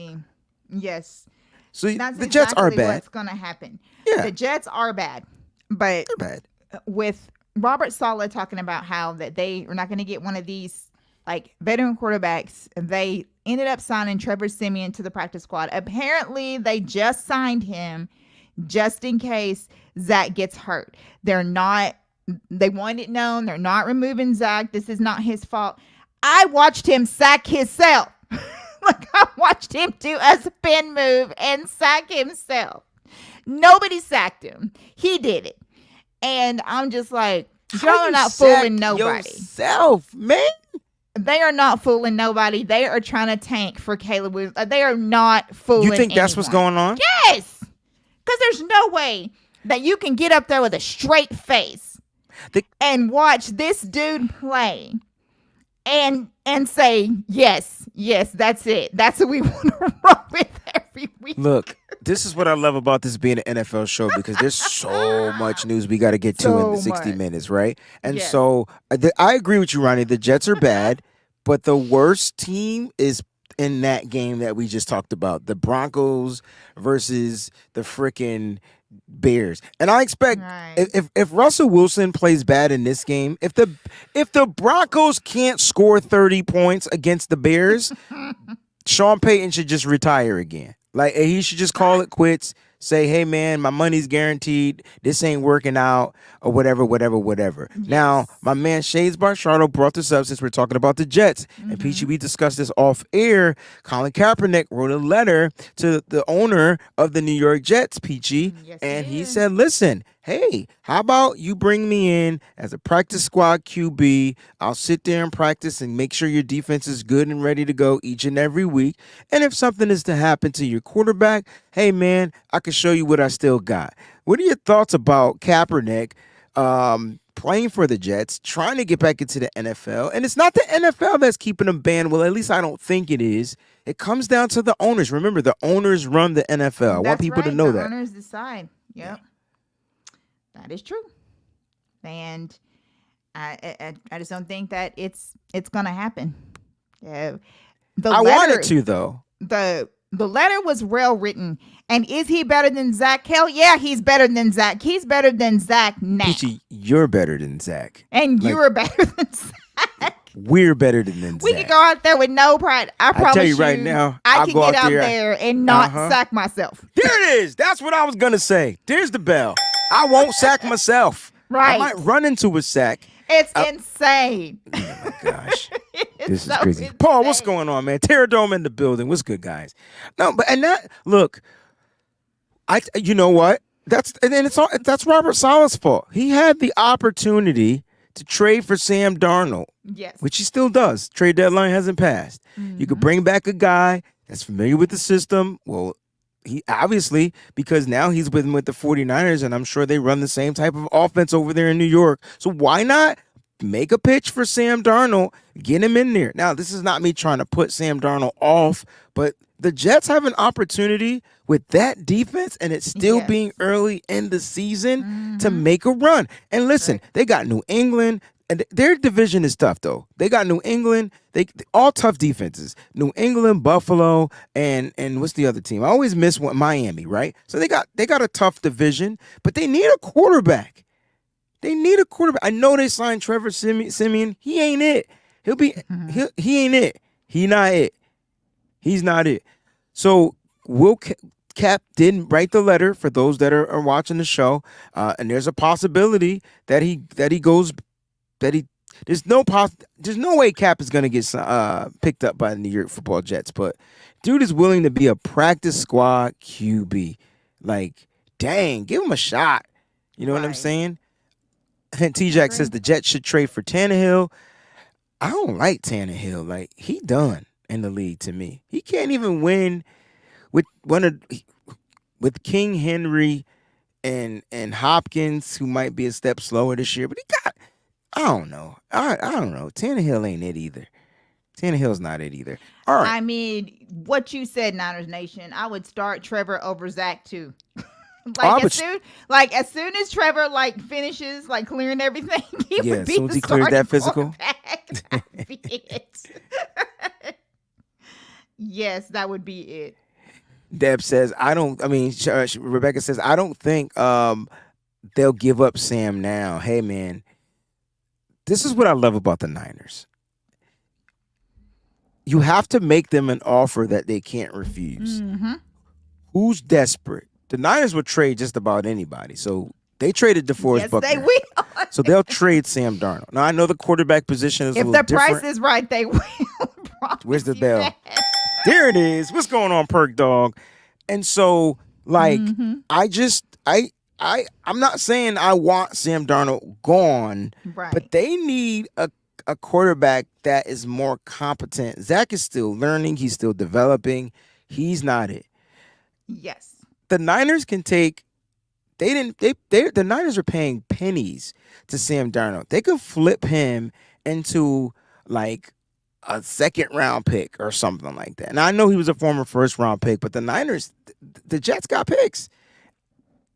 Speaker 2: Yes.
Speaker 1: So the Jets are bad.
Speaker 2: What's going to happen.
Speaker 1: Yeah.
Speaker 2: The Jets are bad. But
Speaker 1: they're bad.
Speaker 2: With Robert Saleh talking about how that they are not going to get one of these like veteran quarterbacks, they ended up signing Trevor Siemian to the practice squad. Apparently, they just signed him just in case Zach gets hurt. They want it known. They're not removing Zach. This is not his fault. I watched him sack himself. Like, I watched him do a spin move and sack himself. Nobody sacked him. He did it. And I'm just like, y'all are not fooling nobody.
Speaker 1: Yourself, man.
Speaker 2: They are not fooling nobody. They are trying to tank for Caleb Williams. They are not fooling
Speaker 1: You think that's what's going on?
Speaker 2: Yes. Because there's no way that you can get up there with a straight face
Speaker 1: The-
Speaker 2: and watch this dude play and say, yes, that's it. That's what we want to run with every week.
Speaker 1: Look, this is what I love about this being an NFL show because there's so much news we got to get to in the
Speaker 2: So
Speaker 1: 60
Speaker 2: much.
Speaker 1: minutes, right? And
Speaker 2: Yes.
Speaker 1: so I agree with you, Ronnie. The Jets are bad, but the worst team is in that game that we just talked about, the Broncos versus the freaking Bears. And I expect
Speaker 2: Right.
Speaker 1: if Russell Wilson plays bad in this game, if the Broncos can't score 30 points against the Bears, Sean Payton should just retire again. Like he should just call it quits. Say, hey man, my money's guaranteed. This ain't working out, or whatever. Now, my man Shades Barshardo brought this up since we're talking about the Jets. And Peachy, we discussed this off air. Colin Kaepernick wrote a letter to the owner of the New York Jets, Peachy,
Speaker 2: Yes,
Speaker 1: and
Speaker 2: he
Speaker 1: he
Speaker 2: did.
Speaker 1: said, listen, hey, how about you bring me in as a practice squad QB? I'll sit there and practice and make sure your defense is good and ready to go each and every week. And if something is to happen to your quarterback, hey man, I can show you what I still got. What are your thoughts about Kaepernick playing for the Jets, trying to get back into the NFL? And it's not the NFL that's keeping him banned. Well, at least I don't think it is. It comes down to the owners. Remember, the owners run the NFL. I want
Speaker 2: That's
Speaker 1: people to
Speaker 2: right.
Speaker 1: know
Speaker 2: the
Speaker 1: that.
Speaker 2: Owners decide. Yep. That is true. And I just don't think that it's gonna happen. The
Speaker 1: I
Speaker 2: letter,
Speaker 1: wanted to, though.
Speaker 2: The letter was well written. And is he better than Zach? Hell yeah, he's better than Zach. He's better than Zach now.
Speaker 1: Peachy, you're better than Zach.
Speaker 2: And
Speaker 1: like-
Speaker 2: you're better than Zach.
Speaker 1: We're better than
Speaker 2: We
Speaker 1: Zach.
Speaker 2: could go out there with no pride. I promise
Speaker 1: tell you right now,
Speaker 2: I
Speaker 1: I'll
Speaker 2: can
Speaker 1: go
Speaker 2: get
Speaker 1: out
Speaker 2: out
Speaker 1: there-
Speaker 2: there and not
Speaker 1: Uh-huh.
Speaker 2: sack myself.
Speaker 1: There it is. That's what I was going to say. There's the bell. I won't sack myself.
Speaker 2: Right.
Speaker 1: I might run into a sack.
Speaker 2: It's insane.
Speaker 1: Oh, my gosh.
Speaker 2: It's
Speaker 1: This is
Speaker 2: so
Speaker 1: crazy. Paul, what's
Speaker 2: insane.
Speaker 1: going on, man? Terradome in the building. What's good, guys? No, but and that look, you know what? That's Robert Sala's fault. He had the opportunity to trade for Sam Darnold,
Speaker 2: Yes.
Speaker 1: which he still does. Trade deadline hasn't passed. You could bring back a guy that's familiar with the system. Well, he obviously, because now he's with the 49ers, and I'm sure they run the same type of offense over there in New York. So why not make a pitch for Sam Darnold, get him in there? Now, this is not me trying to put Sam Darnold off, but the Jets have an opportunity with that defense, and it's still
Speaker 2: Yes.
Speaker 1: being early in the season to make a run. And listen, they got New England. And their division is tough, though. They got New England. They all tough defenses. New England, Buffalo, and what's the other team? I always miss one, Miami, right? So they got a tough division, but they need a quarterback. They need a quarterback. I know they signed Trevor Simeon. He ain't it. He ain't it. He not it. He's not it. So Cap didn't write the letter for those that are watching the show, and there's a possibility that he goes. There's no way Cap is gonna get picked up by the New York Football Jets, but dude is willing to be a practice squad QB. Like, dang, give him a shot. You know what I'm
Speaker 2: Right.
Speaker 1: saying? And T-Jack says the Jets should trade for Tannehill. I don't like Tannehill. Like, he done in the league to me. He can't even win with with King Henry and Hopkins, who might be a step slower this year, but he got. I don't know. I don't know. Tannehill ain't it either. Tannehill's not it either. All right.
Speaker 2: I mean, what you said, Niners Nation, I would start Trevor over Zach too. As soon as Trevor finishes clearing everything, he
Speaker 1: Yeah,
Speaker 2: would be
Speaker 1: as soon as
Speaker 2: the
Speaker 1: he cleared that
Speaker 2: starting
Speaker 1: physical.
Speaker 2: quarterback. That'd be it. Yes, that would be it.
Speaker 1: Deb says, Rebecca says, I don't think they'll give up Sam now. Hey, man, this is what I love about the Niners. You have to make them an offer that they can't refuse.
Speaker 2: Mm-hmm.
Speaker 1: Who's desperate? The Niners would trade just about anybody. So they traded DeForest
Speaker 2: Yes,
Speaker 1: Buckner.
Speaker 2: they will.
Speaker 1: So they'll trade Sam Darnold. Now, I know the quarterback position is a
Speaker 2: If
Speaker 1: little
Speaker 2: the price
Speaker 1: different.
Speaker 2: is right, they will.
Speaker 1: Where's the
Speaker 2: Promise you
Speaker 1: bell?
Speaker 2: that.
Speaker 1: There it is. What's going on, Perk Dog? And so, I'm not saying I want Sam Darnold gone,
Speaker 2: Right.
Speaker 1: but they need a quarterback that is more competent. Zach is still learning. He's still developing. He's not it.
Speaker 2: Yes.
Speaker 1: The Niners can take they didn't. The Niners are paying pennies to Sam Darnold. They could flip him into like a second round pick or something like that. Now I know he was a former first round pick, but the Niners, the Jets got picks.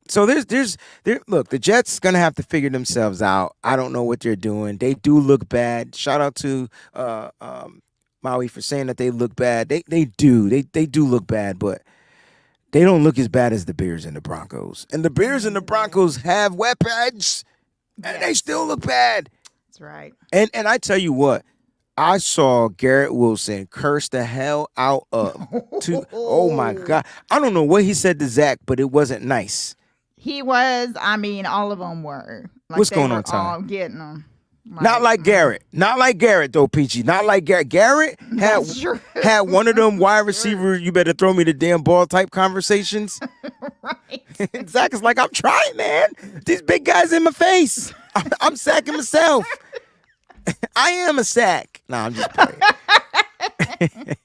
Speaker 1: So look, the Jets gonna have to figure themselves out. I don't know what they're doing. They do look bad. Shout out to Maui for saying that they look bad. They do look bad, but they don't look as bad as the Bears and the Broncos. And the Bears and the Broncos have weapons, and they still look bad.
Speaker 2: That's right.
Speaker 1: And I tell you what, I saw Garrett Wilson curse the hell out of oh my God. I don't know what he said to Zach, but it wasn't nice.
Speaker 2: He was. I mean, all of them were. Like,
Speaker 1: what's going on, Ty?
Speaker 2: All getting them.
Speaker 1: Not like Garrett. Not like Garrett, though, Peachy. Not like Garrett. Garrett had one of them wide receiver, you better throw me the damn ball type conversations.
Speaker 2: Right.
Speaker 1: Zach is like, I'm trying, man. These big guys in my face. I'm sacking myself. I am a sack. Nah, I'm just playing.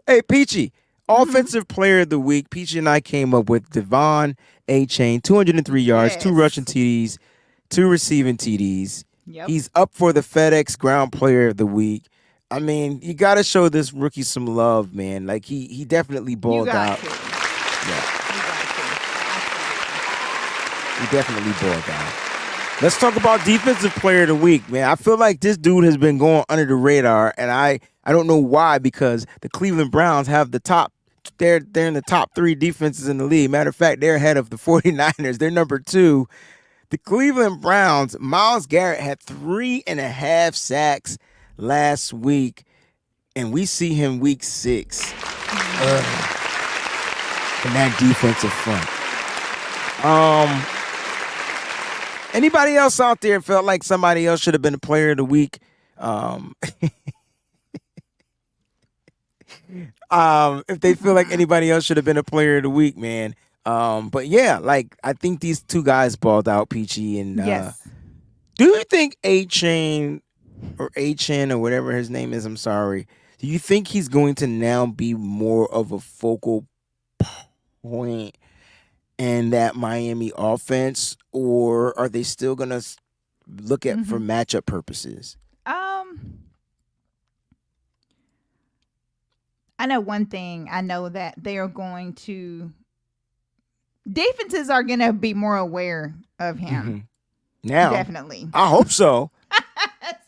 Speaker 1: Hey, Peachy. Offensive player of the week. Peachy and I came up with Devon A-Chain, 203 yards, 2 rushing TDs, 2 receiving TDs.
Speaker 2: Yep.
Speaker 1: He's up for the FedEx Ground Player of the Week. I mean, you got to show this rookie some love, man. Like, he definitely balled out. Yeah. He definitely balled out. Let's talk about Defensive Player of the Week, man. I feel like this dude has been going under the radar, and I don't know why, because the Cleveland Browns have the top. They're in the top 3 defenses in the league. Matter of fact, they're ahead of the 49ers. They're number 2. The Cleveland Browns, Myles Garrett had 3.5 sacks last week, and we see him week 6 in that defensive front. Anybody else out there felt like somebody else should have been a player of the week? If they feel like anybody else should have been a player of the week, man. But yeah, like I think these two guys balled out, Peachy. And
Speaker 2: yes.
Speaker 1: Do you think A-Chain or whatever his name is, I'm sorry, do you think he's going to now be more of a focal point in that Miami offense, or are they still going to look at for matchup purposes?
Speaker 2: I know one thing. I know that they are going to defenses are going to be more aware of him.
Speaker 1: Now,
Speaker 2: definitely.
Speaker 1: I hope so.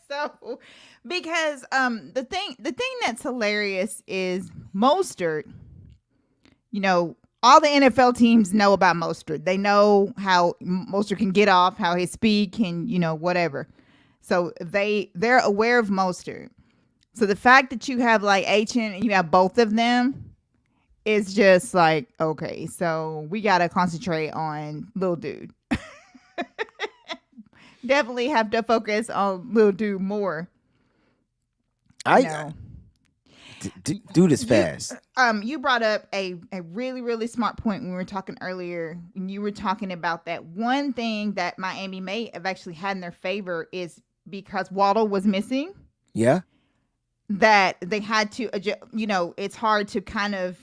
Speaker 2: So, because the thing that's hilarious is Mostert. You know, all the NFL teams know about Mostert. They know how Mostert can get off, how his speed can, whatever. So they're aware of Mostert. So the fact that you have like H-N and you have both of them is just like, okay, so we got to concentrate on little dude. Definitely have to focus on little dude more.
Speaker 1: Dude is fast.
Speaker 2: You brought up a really, really smart point when we were talking earlier. And you were talking about that one thing that Miami may have actually had in their favor is because Waddle was missing.
Speaker 1: Yeah.
Speaker 2: That they had to, it's hard to kind of,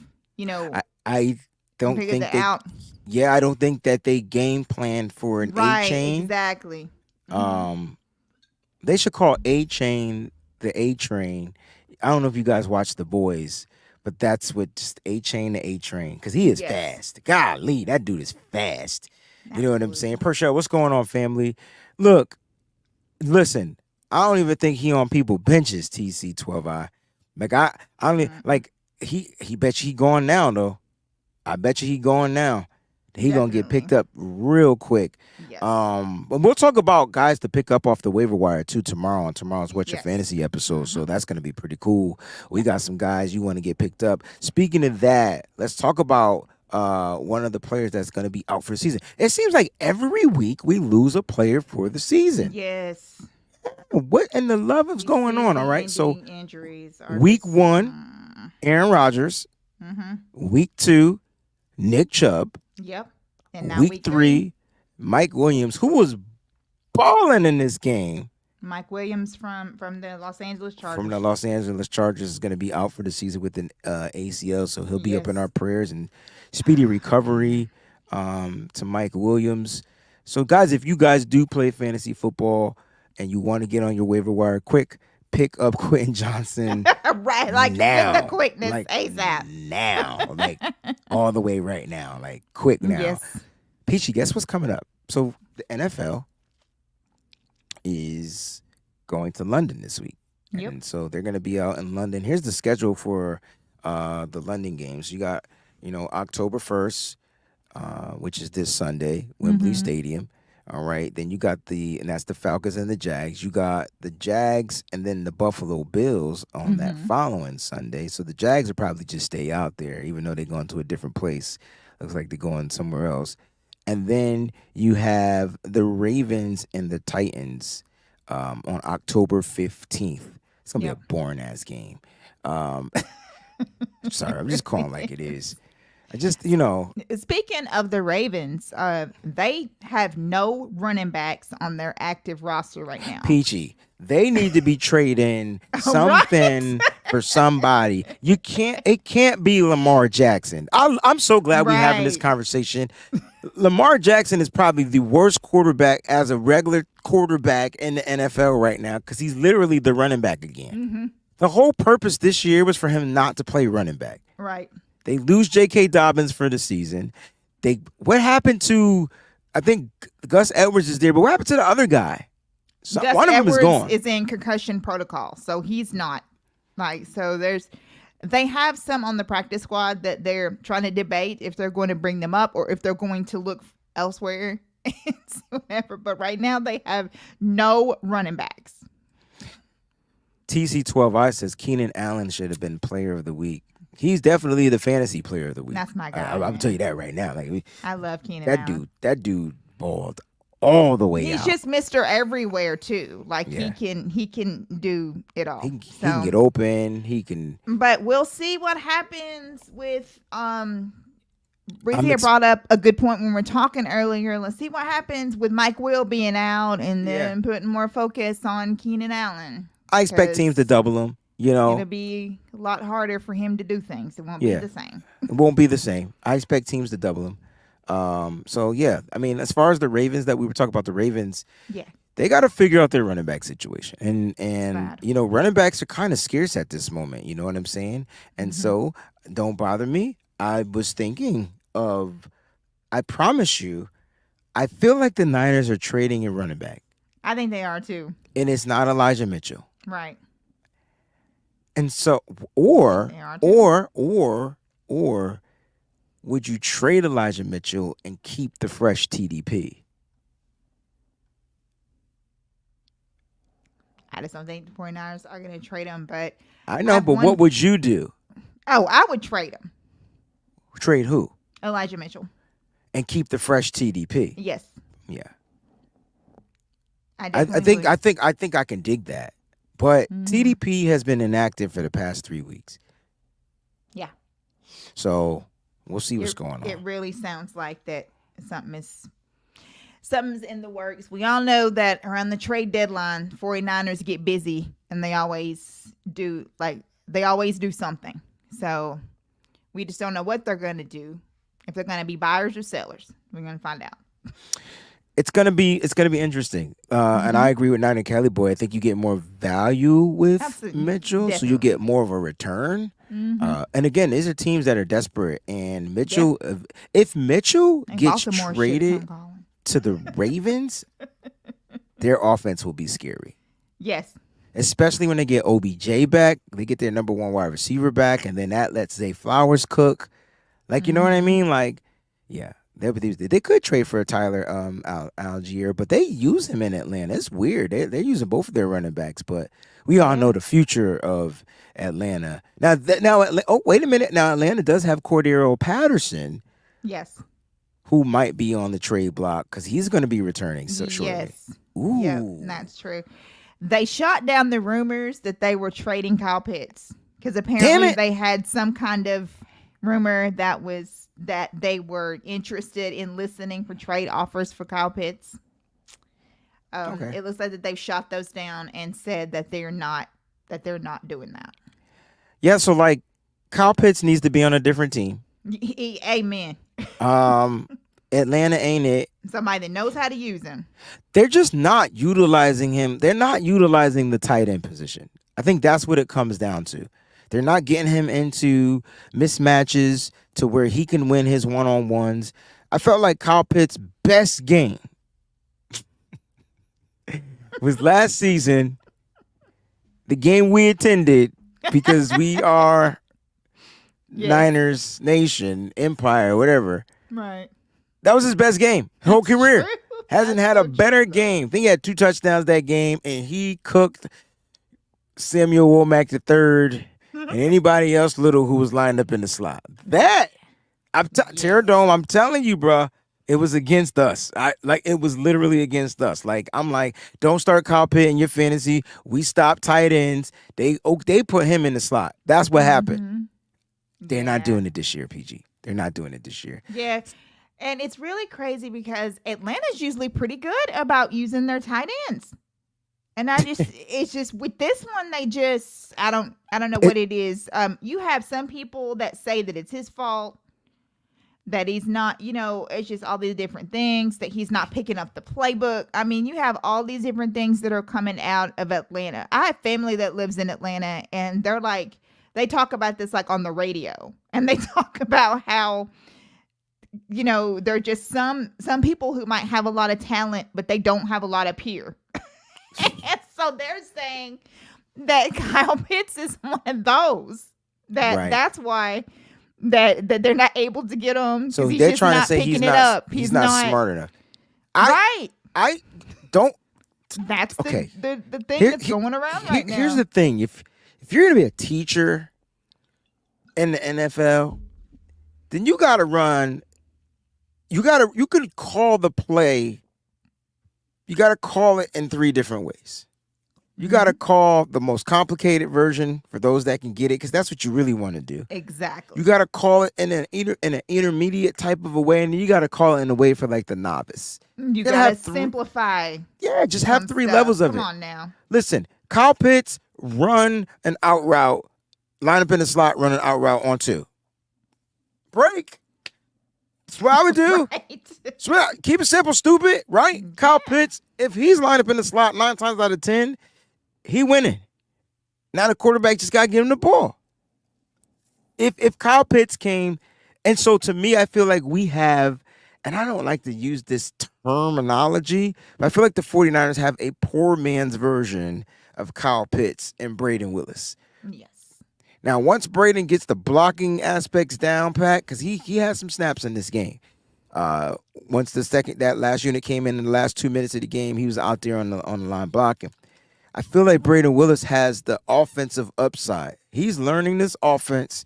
Speaker 1: I don't think
Speaker 2: out.
Speaker 1: Yeah, I don't think that they game planned for an A-Chain.
Speaker 2: Exactly.
Speaker 1: They should call A-Chain the A-Train. I don't know if you guys watch The Boys, but that's what just A-Chain to A-Train, because he is fast. Golly, that dude is fast. Absolutely. You know what I'm saying? Pershaw, what's going on, family? Look, listen, I don't even think he on people benches, TC12I. Like, I don't like, he bet you he going now, though. I bet you he going now. He Definitely. Gonna get picked up real quick. Yes. But we'll talk about guys to pick up off the waiver wire too tomorrow on tomorrow's What's Your Fantasy episode. So that's gonna be pretty cool. We got some guys you want to get picked up. Speaking of that, let's talk about one of the players that's gonna be out for the season. It seems like every week we lose a player for the season.
Speaker 2: Yes.
Speaker 1: What in the love is going on? All right. So
Speaker 2: injuries
Speaker 1: week 1, Aaron Rodgers. Week 2, Nick Chubb.
Speaker 2: Yep. And now
Speaker 1: week 3, Mike Williams, who was balling in this game.
Speaker 2: Mike Williams from the Los Angeles Chargers.
Speaker 1: From the Los Angeles Chargers is going to be out for the season with an ACL, so he'll be up in our prayers and speedy recovery. to Mike Williams. So, guys, if you guys do play fantasy football and you want to get on your waiver wire quick, pick up Quentin Johnson
Speaker 2: Right, like with the
Speaker 1: now.
Speaker 2: quickness,
Speaker 1: Like
Speaker 2: ASAP.
Speaker 1: now. Like all the way right now. Like quick now.
Speaker 2: Yes.
Speaker 1: Peachy, guess what's coming up? So the NFL is going to London this week.
Speaker 2: Yep.
Speaker 1: And so they're going to be out in London. Here's the schedule for the London games. You got, October 1st, which is this Sunday, Wembley Stadium. All right. Then you got and that's the Falcons and the Jags. You got the Jags and then the Buffalo Bills on that following Sunday. So the Jags will probably just stay out there, even though they're going to a different place. Looks like they're going somewhere else. And then you have the Ravens and the Titans on October 15th. It's going to be a boring-ass game. Sorry, I'm just calling like it is. I just,
Speaker 2: Speaking of the Ravens, they have no running backs on their active roster right now.
Speaker 1: Peachy, they need to be trading something for somebody. It can't be Lamar Jackson. I'm so glad we're having this conversation. Lamar Jackson is probably the worst quarterback as a regular quarterback in the NFL right now because he's literally the running back again. The whole purpose this year was for him not to play running back.
Speaker 2: Right.
Speaker 1: They lose J.K. Dobbins for the season. What happened to? I think Gus Edwards is there, but what happened to the other guy?
Speaker 2: Gus
Speaker 1: one of them
Speaker 2: Edwards
Speaker 1: is gone.
Speaker 2: Is in concussion protocol, so he's not. They have some on the practice squad that they're trying to debate if they're going to bring them up or if they're going to look elsewhere. Whatever. But right now they have no running backs.
Speaker 1: TC12I says Keenan Allen should have been player of the week. He's definitely the fantasy player of the week.
Speaker 2: That's my guy.
Speaker 1: I'll tell you that right now.
Speaker 2: I love Keenan Allen.
Speaker 1: That dude balled all the way out.
Speaker 2: He's just Mr. Everywhere too. Like he can do it all.
Speaker 1: He can get open. He can.
Speaker 2: But we'll see what happens with Breezy had brought up a good point when we were talking earlier. Let's see what happens with Mike Will being out and then putting more focus on Keenan Allen.
Speaker 1: I expect teams to double him.
Speaker 2: It'll be a lot harder for him to do things. It won't be the same.
Speaker 1: It won't be the same. I expect teams to double him. I mean, as far as the Ravens that we were talking about, the Ravens, they got to figure out their running back situation. And running backs are kind of scarce at this moment. You know what I'm saying? And so don't bother me. I was thinking I promise you, I feel like the Niners are trading a running back.
Speaker 2: I think they are too.
Speaker 1: And it's not Elijah Mitchell.
Speaker 2: Right.
Speaker 1: And so, or would you trade Elijah Mitchell and keep the fresh TDP?
Speaker 2: I just don't think the 49ers are going to trade him, but
Speaker 1: I know, but what would you do?
Speaker 2: Oh, I would trade him.
Speaker 1: Trade who?
Speaker 2: Elijah Mitchell.
Speaker 1: And keep the fresh TDP.
Speaker 2: Yes.
Speaker 1: Yeah.
Speaker 2: I
Speaker 1: think I can dig that. But TDP has been inactive for the past 3 weeks.
Speaker 2: Yeah.
Speaker 1: So we'll see what's going on.
Speaker 2: It really sounds like that something's in the works. We all know that around the trade deadline, 49ers get busy and they always do something. So we just don't know what they're going to do. If they're going to be buyers or sellers, we're going to find out.
Speaker 1: It's gonna be interesting, and I agree with Niner Kelly Boy. I think you get more value with Mitchell,
Speaker 2: Definitely.
Speaker 1: so you get more of a return. And again, these are teams that are desperate, and Mitchell. If Mitchell gets traded to the Ravens, their offense will be scary.
Speaker 2: Yes,
Speaker 1: especially when they get OBJ back, they get their number one wide receiver back, and then that lets Zay Flowers cook. Like you know what I mean? Like, yeah. They could trade for Tyler Algier, but they use him in Atlanta. It's weird. They're using both of their running backs, but we all know the future of Atlanta. Now, wait a minute. Now, Atlanta does have Cordero Patterson.
Speaker 2: Yes.
Speaker 1: Who might be on the trade block because he's going to be returning shortly.
Speaker 2: Yes.
Speaker 1: Ooh.
Speaker 2: Yep, that's true. They shot down the rumors that they were trading Kyle Pitts because apparently they had some kind of rumor that they were interested in listening for trade offers for Kyle Pitts. It looks like that they've shot those down and said that they're not doing that.
Speaker 1: Yeah, so like Kyle Pitts needs to be on a different team.
Speaker 2: Amen.
Speaker 1: Atlanta ain't it.
Speaker 2: Somebody that knows how to use him.
Speaker 1: They're just not utilizing him. They're not utilizing the tight end position. I think that's what it comes down to. They're not getting him into mismatches to where he can win his one-on-ones. I felt like Kyle Pitts' best game was last season, the game we attended because we are Niners Nation, Empire, whatever.
Speaker 2: Right.
Speaker 1: That was his best game, whole career.
Speaker 2: True.
Speaker 1: Hasn't had a better game. I think he had 2 touchdowns that game, and he cooked Samuel Womack III and anybody else little who was lined up in the slot. That, Terradome, I'm telling you, bro, it was against us. It was literally against us. Like, I'm like, don't start Kyle Pitt in your fantasy. We stop tight ends. They put him in the slot. That's what happened. They're not doing it this year, PG. They're not doing it this year.
Speaker 2: Yeah. And it's really crazy because Atlanta's usually pretty good about using their tight ends. And it's just with this one, I don't know what it is. You have some people that say that it's his fault, that he's not, it's just all these different things, that he's not picking up the playbook. I mean, you have all these different things that are coming out of Atlanta. I have family that lives in Atlanta, and they're like, they talk about this like on the radio, and they talk about how, there are just some people who might have a lot of talent, but they don't have a lot of peer. And so they're saying that Kyle Pitts is one of those. That's why that they're not able to get him.
Speaker 1: So they're trying to say he's not smart enough. I don't.
Speaker 2: That's
Speaker 1: okay.
Speaker 2: the thing that's going around right now.
Speaker 1: Here's the thing: if you're gonna be a teacher in the NFL, then you got to run. You could call the play. You got to call it in 3 different ways. You got to call the most complicated version for those that can get it, because that's what you really want to do.
Speaker 2: Exactly.
Speaker 1: You got to call it in an intermediate type of a way, and then you got to call it in a way for like the novice.
Speaker 2: You got to simplify.
Speaker 1: Yeah, just have 3 levels of it.
Speaker 2: Come on now.
Speaker 1: Listen, Kyle Pitts, run an out route, line up in the slot, run an out route on 2. Break. That's what I would do. Right. Keep it simple, stupid, right? Yeah. Kyle Pitts, if he's lined up in the slot 9 times out of 10, he winning. Now the quarterback just got to give him the ball. If Kyle Pitts came, and so to me, I feel like we have, and I don't like to use this terminology, but I feel like the 49ers have a poor man's version of Kyle Pitts and Braden Willis.
Speaker 2: Yes.
Speaker 1: Now, once Braden gets the blocking aspects down pat, because he has some snaps in this game. Once that last unit came in the last 2 minutes of the game, he was out there on the line blocking. I feel like Braden Willis has the offensive upside. He's learning this offense.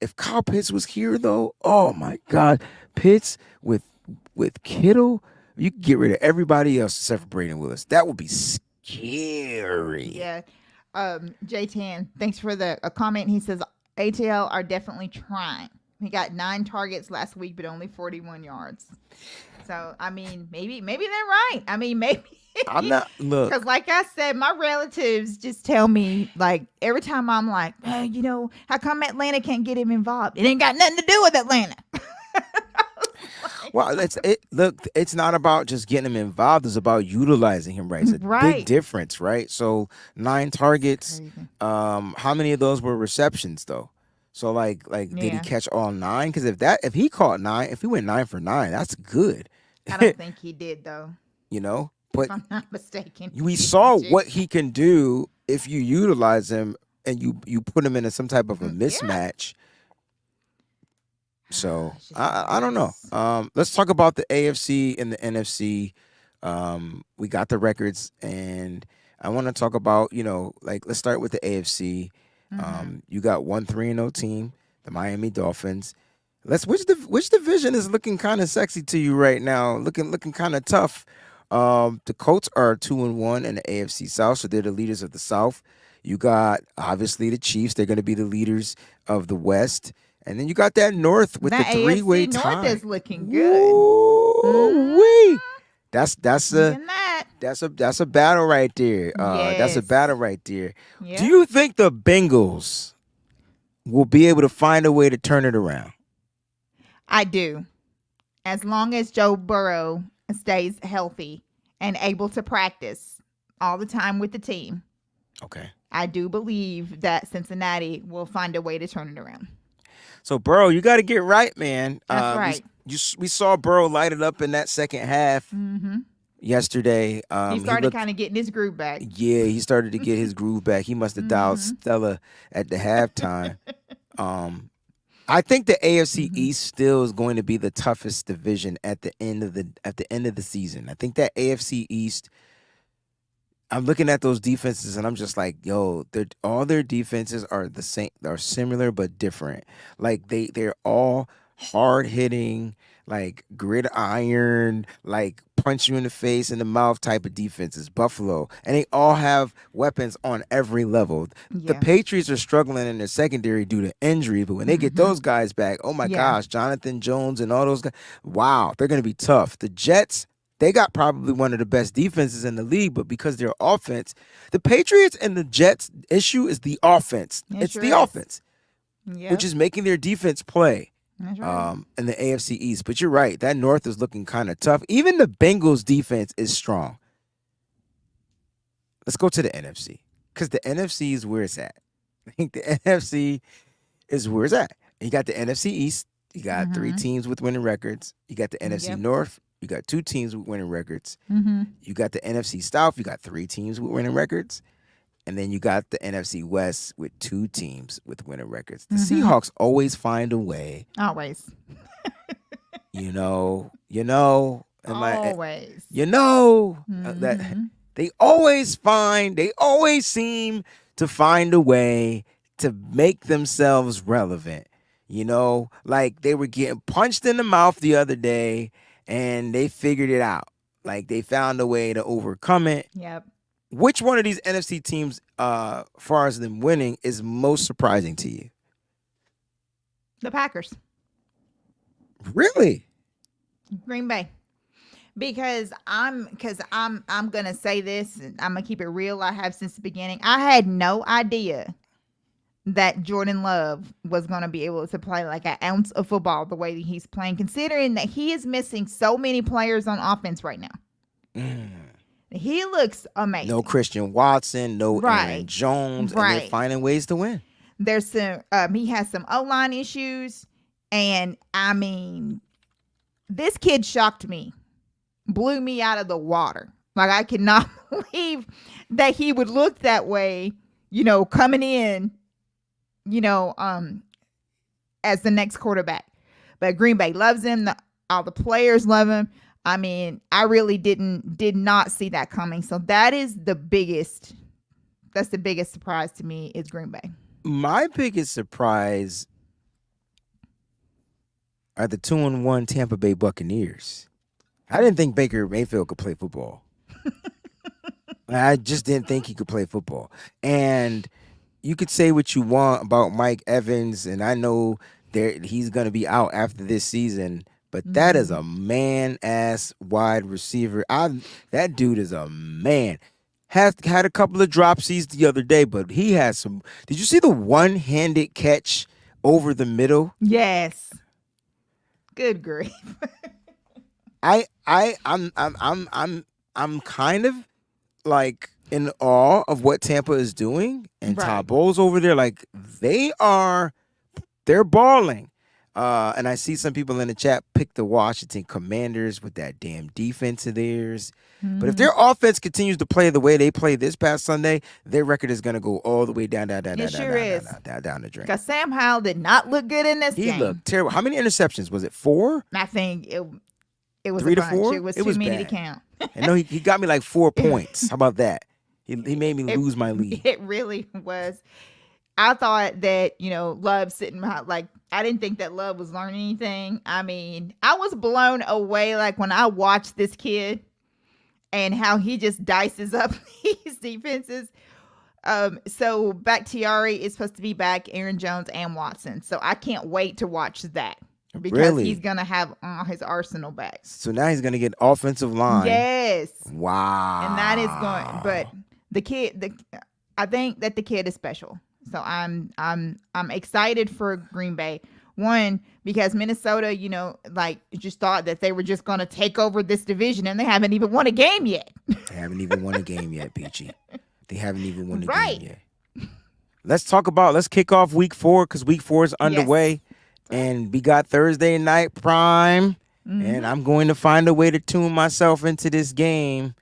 Speaker 1: If Kyle Pitts was here, though, oh my God, Pitts with Kittle, you could get rid of everybody else except for Braden Willis. That would be scary.
Speaker 2: Yeah. J10, thanks for a comment. He says ATL are definitely trying. He got 9 targets last week, but only 41 yards. So I mean, maybe they're right. I mean, maybe
Speaker 1: I'm not. Look,
Speaker 2: because like I said, my relatives just tell me, like, every time I'm like, how come Atlanta can't get him involved? It ain't got nothing to do with Atlanta.
Speaker 1: Well, look, it's not about just getting him involved. It's about utilizing him right. It's a big difference, right? So 9 targets. How many of those were receptions though? So did he catch all 9? Because if he caught 9, if he went 9 for 9, that's good.
Speaker 2: I don't think he did though.
Speaker 1: But
Speaker 2: if I'm not mistaken,
Speaker 1: we saw what he can do if you utilize him and you put him into some type of a mismatch. So I don't know. Let's talk about the AFC and the NFC. We got the records, and I want to talk about let's start with the AFC. You got 1-3-0 team, the Miami Dolphins. Which division is looking kind of sexy to you right now? Looking kind of tough. The Colts are 2-1 in the AFC South, so they're the leaders of the South. You got obviously the Chiefs; they're going to be the leaders of the West. And then you got that North with the 3-way tie.
Speaker 2: North is looking good.
Speaker 1: Ooh-wee. That's a battle right there.
Speaker 2: Yes.
Speaker 1: That's a battle right there.
Speaker 2: Yeah.
Speaker 1: Do you think the Bengals will be able to find a way to turn it around?
Speaker 2: I do. as long as Joe Burrow stays healthy and able to practice all the time with the team,
Speaker 1: Okay.
Speaker 2: I do believe that Cincinnati will find a way to turn it around.
Speaker 1: So Burrow, you got to get right, man.
Speaker 2: That's right.
Speaker 1: We saw Burrow light it up in that second half yesterday.
Speaker 2: He
Speaker 1: He
Speaker 2: started
Speaker 1: looked,
Speaker 2: kind of getting his groove back.
Speaker 1: yeah, he started to get his groove back. He must have dialed Stella at the halftime. I think the AFC East still is going to be the toughest division at the end of the season. I think that AFC East. I'm looking at those defenses and I'm just like, yo, all their defenses are the same, are similar but different. Like they're all hard hitting, like gridiron, like punch you in the face and the mouth type of defenses. Buffalo, and they all have weapons on every level. The
Speaker 2: Yeah.
Speaker 1: Patriots are struggling in their secondary due to injury, but when they get those guys back, oh my
Speaker 2: Yeah.
Speaker 1: gosh, Jonathan Jones and all those guys, wow, they're gonna be tough. The Jets. They got probably one of the best defenses in the league, but because their offense, the Patriots and the Jets' issue is the offense.
Speaker 2: It
Speaker 1: It's
Speaker 2: sure
Speaker 1: the
Speaker 2: is.
Speaker 1: offense,
Speaker 2: Yep.
Speaker 1: which is making their defense play
Speaker 2: That's right.
Speaker 1: in the AFC East. But you're right, that North is looking kind of tough. Even the Bengals' defense is strong. Let's go to the NFC because the NFC is where it's at. I think the NFC is where it's at. You got the NFC East. You got three teams with winning records. You got the NFC
Speaker 2: Yep.
Speaker 1: North. You got two teams with winning records.
Speaker 2: Mm-hmm.
Speaker 1: You got the NFC South. You got three teams with winning records. And then you got the NFC West with two teams with winning records. The Seahawks always find a way.
Speaker 2: Always.
Speaker 1: You know, and
Speaker 2: Always.
Speaker 1: that they always seem to find a way to make themselves relevant. You know, like they were getting punched in the mouth the other day and they figured it out. Like they found a way to overcome it.
Speaker 2: Yep.
Speaker 1: Which one of these NFC teams, far as them winning, is most surprising to you?
Speaker 2: The Packers.
Speaker 1: Really?
Speaker 2: Green Bay. Because I'm gonna say this, and I'm gonna keep it real. I have since the beginning. I had no idea that Jordan Love was gonna be able to play like an ounce of football the way that he's playing, considering that he is missing so many players on offense right now. He looks amazing.
Speaker 1: No Christian Watson, no
Speaker 2: Right.
Speaker 1: Aaron Jones, and
Speaker 2: Right.
Speaker 1: they're finding ways to win.
Speaker 2: There's some he has some O-line issues, and I mean, this kid shocked me, blew me out of the water. Like I cannot believe that he would look that way, coming in, as the next quarterback. But Green Bay loves him. All the players love him. I mean, I really did not see that coming. So that is the biggest surprise to me is Green Bay.
Speaker 1: My biggest surprise are the 2-1 Tampa Bay Buccaneers. I didn't think Baker Mayfield could play football. I just didn't think he could play football. And you could say what you want about Mike Evans, and I know he's going to be out after this season, but that is a man-ass wide receiver. That dude is a man. Had a couple of dropsies the other day, but he has some. Did you see the one-handed catch over the middle?
Speaker 2: Yes. Good grief.
Speaker 1: I'm kind of like in awe of what Tampa is doing, and
Speaker 2: Right.
Speaker 1: Todd Bowles over there, like they're balling. And I see some people in the chat pick the Washington Commanders with that damn defense of theirs. But if their offense continues to play the way they played this past Sunday, their record is going to go all the way down the drain.
Speaker 2: Because Sam Howell did not look good in this
Speaker 1: He
Speaker 2: game.
Speaker 1: looked terrible. How many interceptions? Was it 4?
Speaker 2: I think it was
Speaker 1: 3
Speaker 2: a
Speaker 1: to
Speaker 2: bunch.
Speaker 1: 4?
Speaker 2: It was
Speaker 1: It
Speaker 2: too
Speaker 1: was
Speaker 2: many to
Speaker 1: bad.
Speaker 2: count.
Speaker 1: And no, he got me like 4 points. How about that? He made me lose my lead.
Speaker 2: It really was. I thought that, Love sitting behind, like, I didn't think that Love was learning anything. I mean, I was blown away, like, when I watched this kid and how he just dices up these defenses. So Bakhtiari is supposed to be back, Aaron Jones and Watson. So I can't wait to watch that because
Speaker 1: Really?
Speaker 2: he's going to have all his arsenal back.
Speaker 1: So now he's going to get offensive line.
Speaker 2: Yes.
Speaker 1: Wow.
Speaker 2: And that is going, but I think that the kid is special. So I'm excited for Green Bay. One, because Minnesota, like just thought that they were just going to take over this division, and they haven't even won a game yet.
Speaker 1: They haven't even won a game yet, Peachy. They haven't even won a
Speaker 2: Right.
Speaker 1: game yet. Let's kick off week 4 because week 4 is underway. And we got Thursday night prime. And I'm going to find a way to tune myself into this game.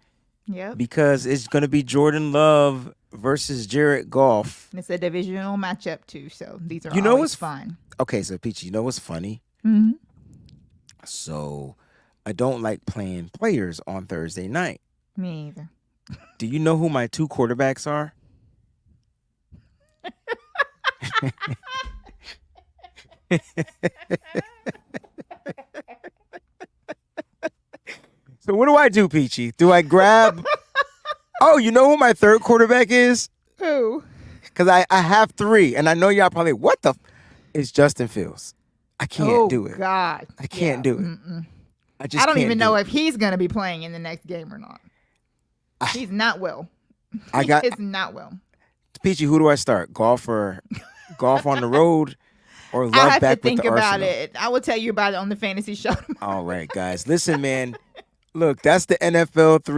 Speaker 2: Yep.
Speaker 1: Because it's going to be Jordan Love versus Jared Goff.
Speaker 2: And it's a divisional matchup too, so these are
Speaker 1: what's
Speaker 2: fun.
Speaker 1: Okay, so Peachy, you know what's funny?
Speaker 2: Mm-hmm.
Speaker 1: So I don't like playing players on Thursday night.
Speaker 2: Me either.
Speaker 1: Do you know who my 2 quarterbacks are? So what do, Peachy? Do I grab... Oh, you know who my 3rd quarterback is?
Speaker 2: Who?
Speaker 1: Because I have 3, and I know y'all probably, what the... It's Justin Fields. I can't do it.
Speaker 2: God.
Speaker 1: I can't do it.
Speaker 2: Mm-mm.
Speaker 1: I just
Speaker 2: I don't
Speaker 1: can't
Speaker 2: even
Speaker 1: do
Speaker 2: know
Speaker 1: it.
Speaker 2: if he's going to be playing in the next game or not. He's not well.
Speaker 1: I got...
Speaker 2: He's not well.
Speaker 1: Peachy, who do I start? Golf on the road, or Love
Speaker 2: I'll have
Speaker 1: back
Speaker 2: to
Speaker 1: with
Speaker 2: think
Speaker 1: the
Speaker 2: about
Speaker 1: Arsenal?
Speaker 2: it. I will tell you about it on the fantasy show tomorrow.
Speaker 1: All right, guys. Listen, man. Look, that's the NFL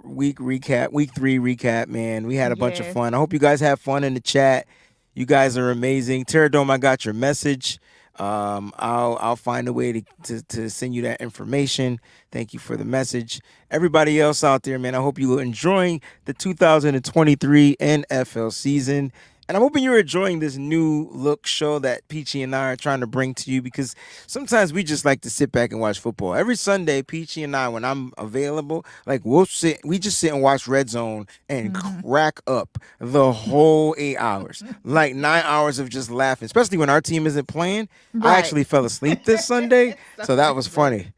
Speaker 1: week 3 recap, man. We had a bunch of
Speaker 2: Yes.
Speaker 1: fun. I hope you guys have fun in the chat. You guys are amazing. Terradome, I got your message. I'll find a way to send you that information. Thank you for the message. Everybody else out there, man, I hope you're enjoying the 2023 NFL season. And I'm hoping you're enjoying this new look show that Peachy and I are trying to bring to you, because sometimes we just like to sit back and watch football. Every Sunday, Peachy and I, when I'm available, like we just sit and watch Red Zone and crack up the whole 8 hours. Like 9 hours of just laughing, especially when our team isn't playing. I
Speaker 2: Right.
Speaker 1: actually fell asleep this Sunday, so that was funny.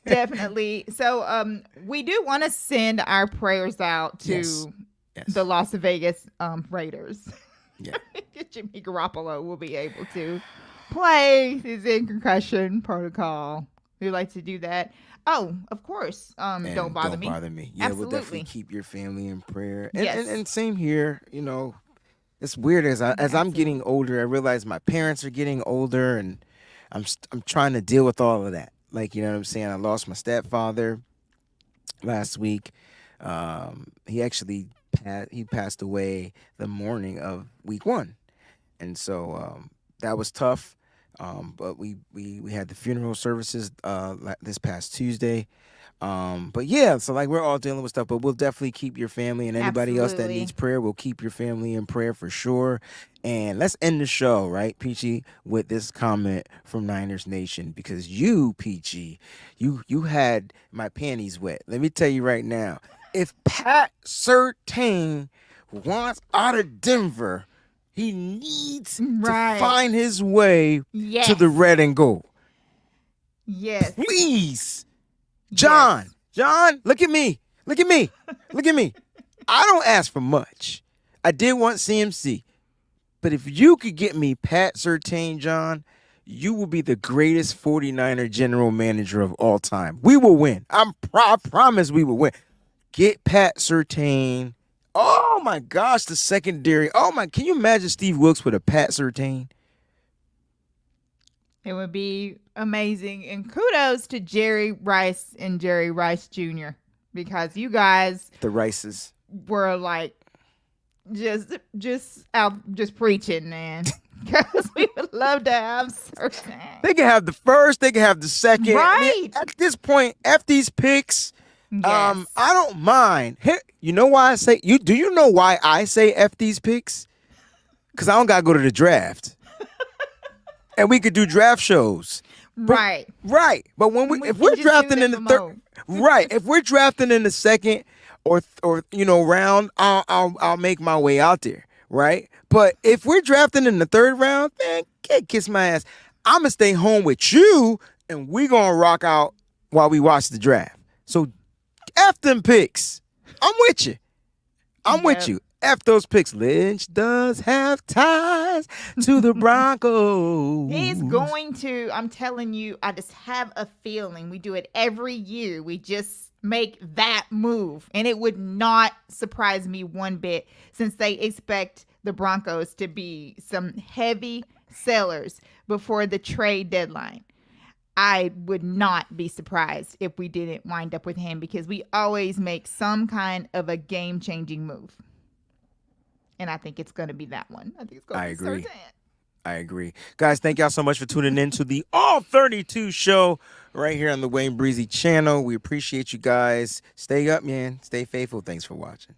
Speaker 2: Definitely. So we do want to send our prayers out to
Speaker 1: Yes.
Speaker 2: the Las Vegas Raiders.
Speaker 1: Yeah.
Speaker 2: Jimmy Garoppolo will be able to play. He's in concussion protocol. We like to do that. Oh, of course.
Speaker 1: And
Speaker 2: Don't bother me.
Speaker 1: Yeah,
Speaker 2: Absolutely.
Speaker 1: we'll definitely keep your family in prayer. And,
Speaker 2: Yes.
Speaker 1: and same here. It's weird as I'm getting older. I realize my parents are getting older, and I'm trying to deal with all of that. Like, you know what I'm saying? I lost my stepfather last week. He actually passed away the morning of week 1, and so that was tough. But we had the funeral services this past Tuesday. But yeah, so like we're all dealing with stuff, but we'll definitely keep your family and anybody else that
Speaker 2: Absolutely.
Speaker 1: needs prayer. We'll keep your family in prayer for sure. And let's end the show, right, Peachy, with this comment from Niners Nation, because you, Peachy, you had my panties wet. Let me tell you right now, if Pat Surtain wants out of Denver, he needs
Speaker 2: Right.
Speaker 1: to find his way
Speaker 2: Yes.
Speaker 1: to the red and gold.
Speaker 2: Yes.
Speaker 1: Please. John, look at me. Look at me. I don't ask for much. I did want CMC. But if you could get me Pat Surtain, John, you will be the greatest 49er general manager of all time. We will win. I promise we will win. Get Pat Surtain. Oh, my gosh, the secondary. Can you imagine Steve Wilkes with a Pat Surtain?
Speaker 2: It would be amazing. And kudos to Jerry Rice and Jerry Rice Jr. because you guys
Speaker 1: The Rices.
Speaker 2: were like just preaching, man. Because we would love to have certain.
Speaker 1: They can have the first, they can have the second.
Speaker 2: Right.
Speaker 1: At this point, F these picks.
Speaker 2: Yes.
Speaker 1: I don't mind. You know why I say do you know why I say F these picks? Because I don't gotta go to the draft. And we could do draft shows.
Speaker 2: Right.
Speaker 1: Right. But if we're drafting in the third, right. If we're drafting in the second or round, I'll make my way out there. Right. But if we're drafting in the third round, man, kiss my ass. I'm gonna stay home with you, and we gonna rock out while we watch the draft. So F them picks. I'm with you. I'm with you. F those picks. Lynch does have ties to the Broncos.
Speaker 2: He's going to, I'm telling you, I just have a feeling. We do it every year. We just make that move. And it would not surprise me one bit since they expect the Broncos to be some heavy sellers before the trade deadline. I would not be surprised if we didn't wind up with him because we always make some kind of a game-changing move. And I think it's going to be that one. I think it's going to be
Speaker 1: agree.
Speaker 2: certain.
Speaker 1: I agree. Guys, thank y'all so much for tuning in to the All 32 show right here on the Wayne Breezy channel. We appreciate you guys. Stay up, man. Stay faithful. Thanks for watching.